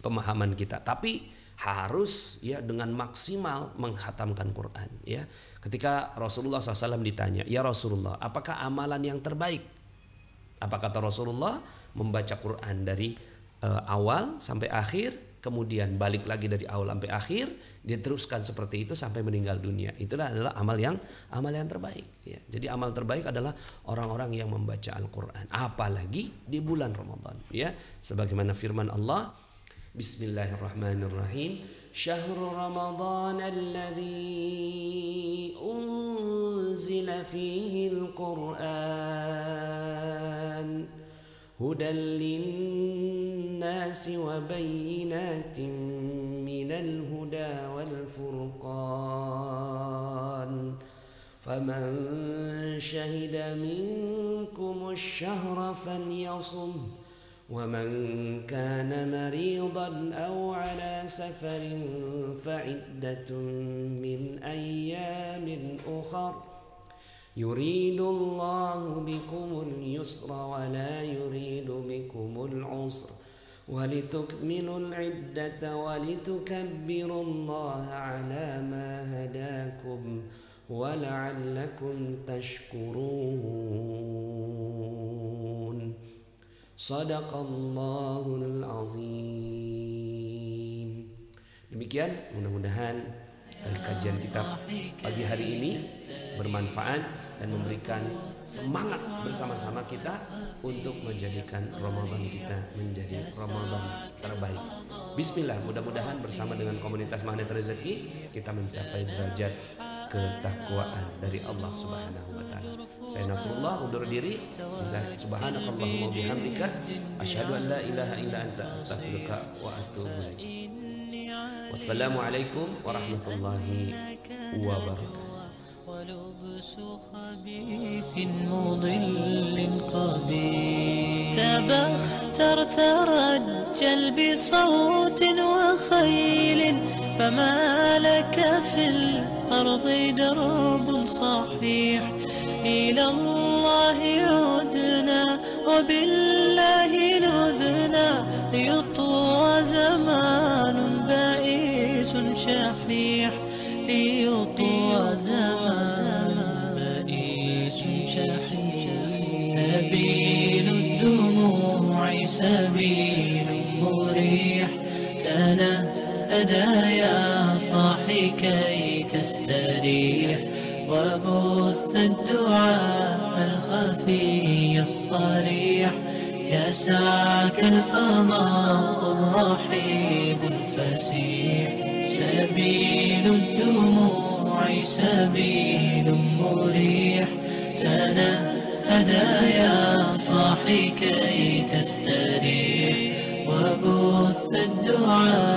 pemahaman kita, tapi harus ya dengan maksimal menghatamkan Quran ya. Ketika Rasulullah SAW ditanya, ya Rasulullah, apakah amalan yang terbaik? Apa kata Rasulullah? Membaca Quran dari awal sampai akhir, kemudian balik lagi dari awal sampai akhir, dia teruskan seperti itu sampai meninggal dunia. Itulah adalah amal yang terbaik ya. Jadi amal terbaik adalah orang-orang yang membaca Al-Quran, apalagi di bulan Ramadan ya. Sebagaimana firman Allah, Bismillahirrahmanirrahim, Syahrul Ramadan alladzi unzila fihi al-Quran hudan linnasi wa bayyinatin minal huda wal furqan faman syahida minkumus syahra falyasum wa man kana maridan aw ala safarin fa'iddatun min ayyamin ukhra يريد الله بكم اليسر ولا يريد بكم العسر ولتكملوا العدة ولتكبروا الله على ما هداكم ولعلكم تشكرون صدق الله العظيم. Demikian, mudah-mudahan kajian kita pagi hari ini bermanfaat dan memberikan semangat bersama-sama kita untuk menjadikan Ramadan kita menjadi Ramadan terbaik. Bismillah, mudah-mudahan bersama dengan komunitas Magnet Rezeki kita mencapai derajat ketakwaan dari Allah Subhanahu wa taala. Saya Nasrullah undur diri. Subhanakallahumma bihamdika asyhadu an la ilaha illa anta astaghfiruka wa atubu ilaik. Wassalamualaikum warahmatullahi wabarakatuh. ولبس خبيث مضل قبيح تبختر ترجل بصوت وخيل فما لك في الأرض درب صحيح إلى الله عدنا وبالله نذنا يطوى زمان بائس شحيح يطوى زمان بئيس شحيح سبيل الدموع سبيل مريح تنهدى يا صاحي كي تستريح وبث الدعاء الخفي الصريح يسعك الفضاء الرحيب الفسيح سبيل الدموع سبيل مريح تنهدى يا صاحي كي تستريح وبث الدعاء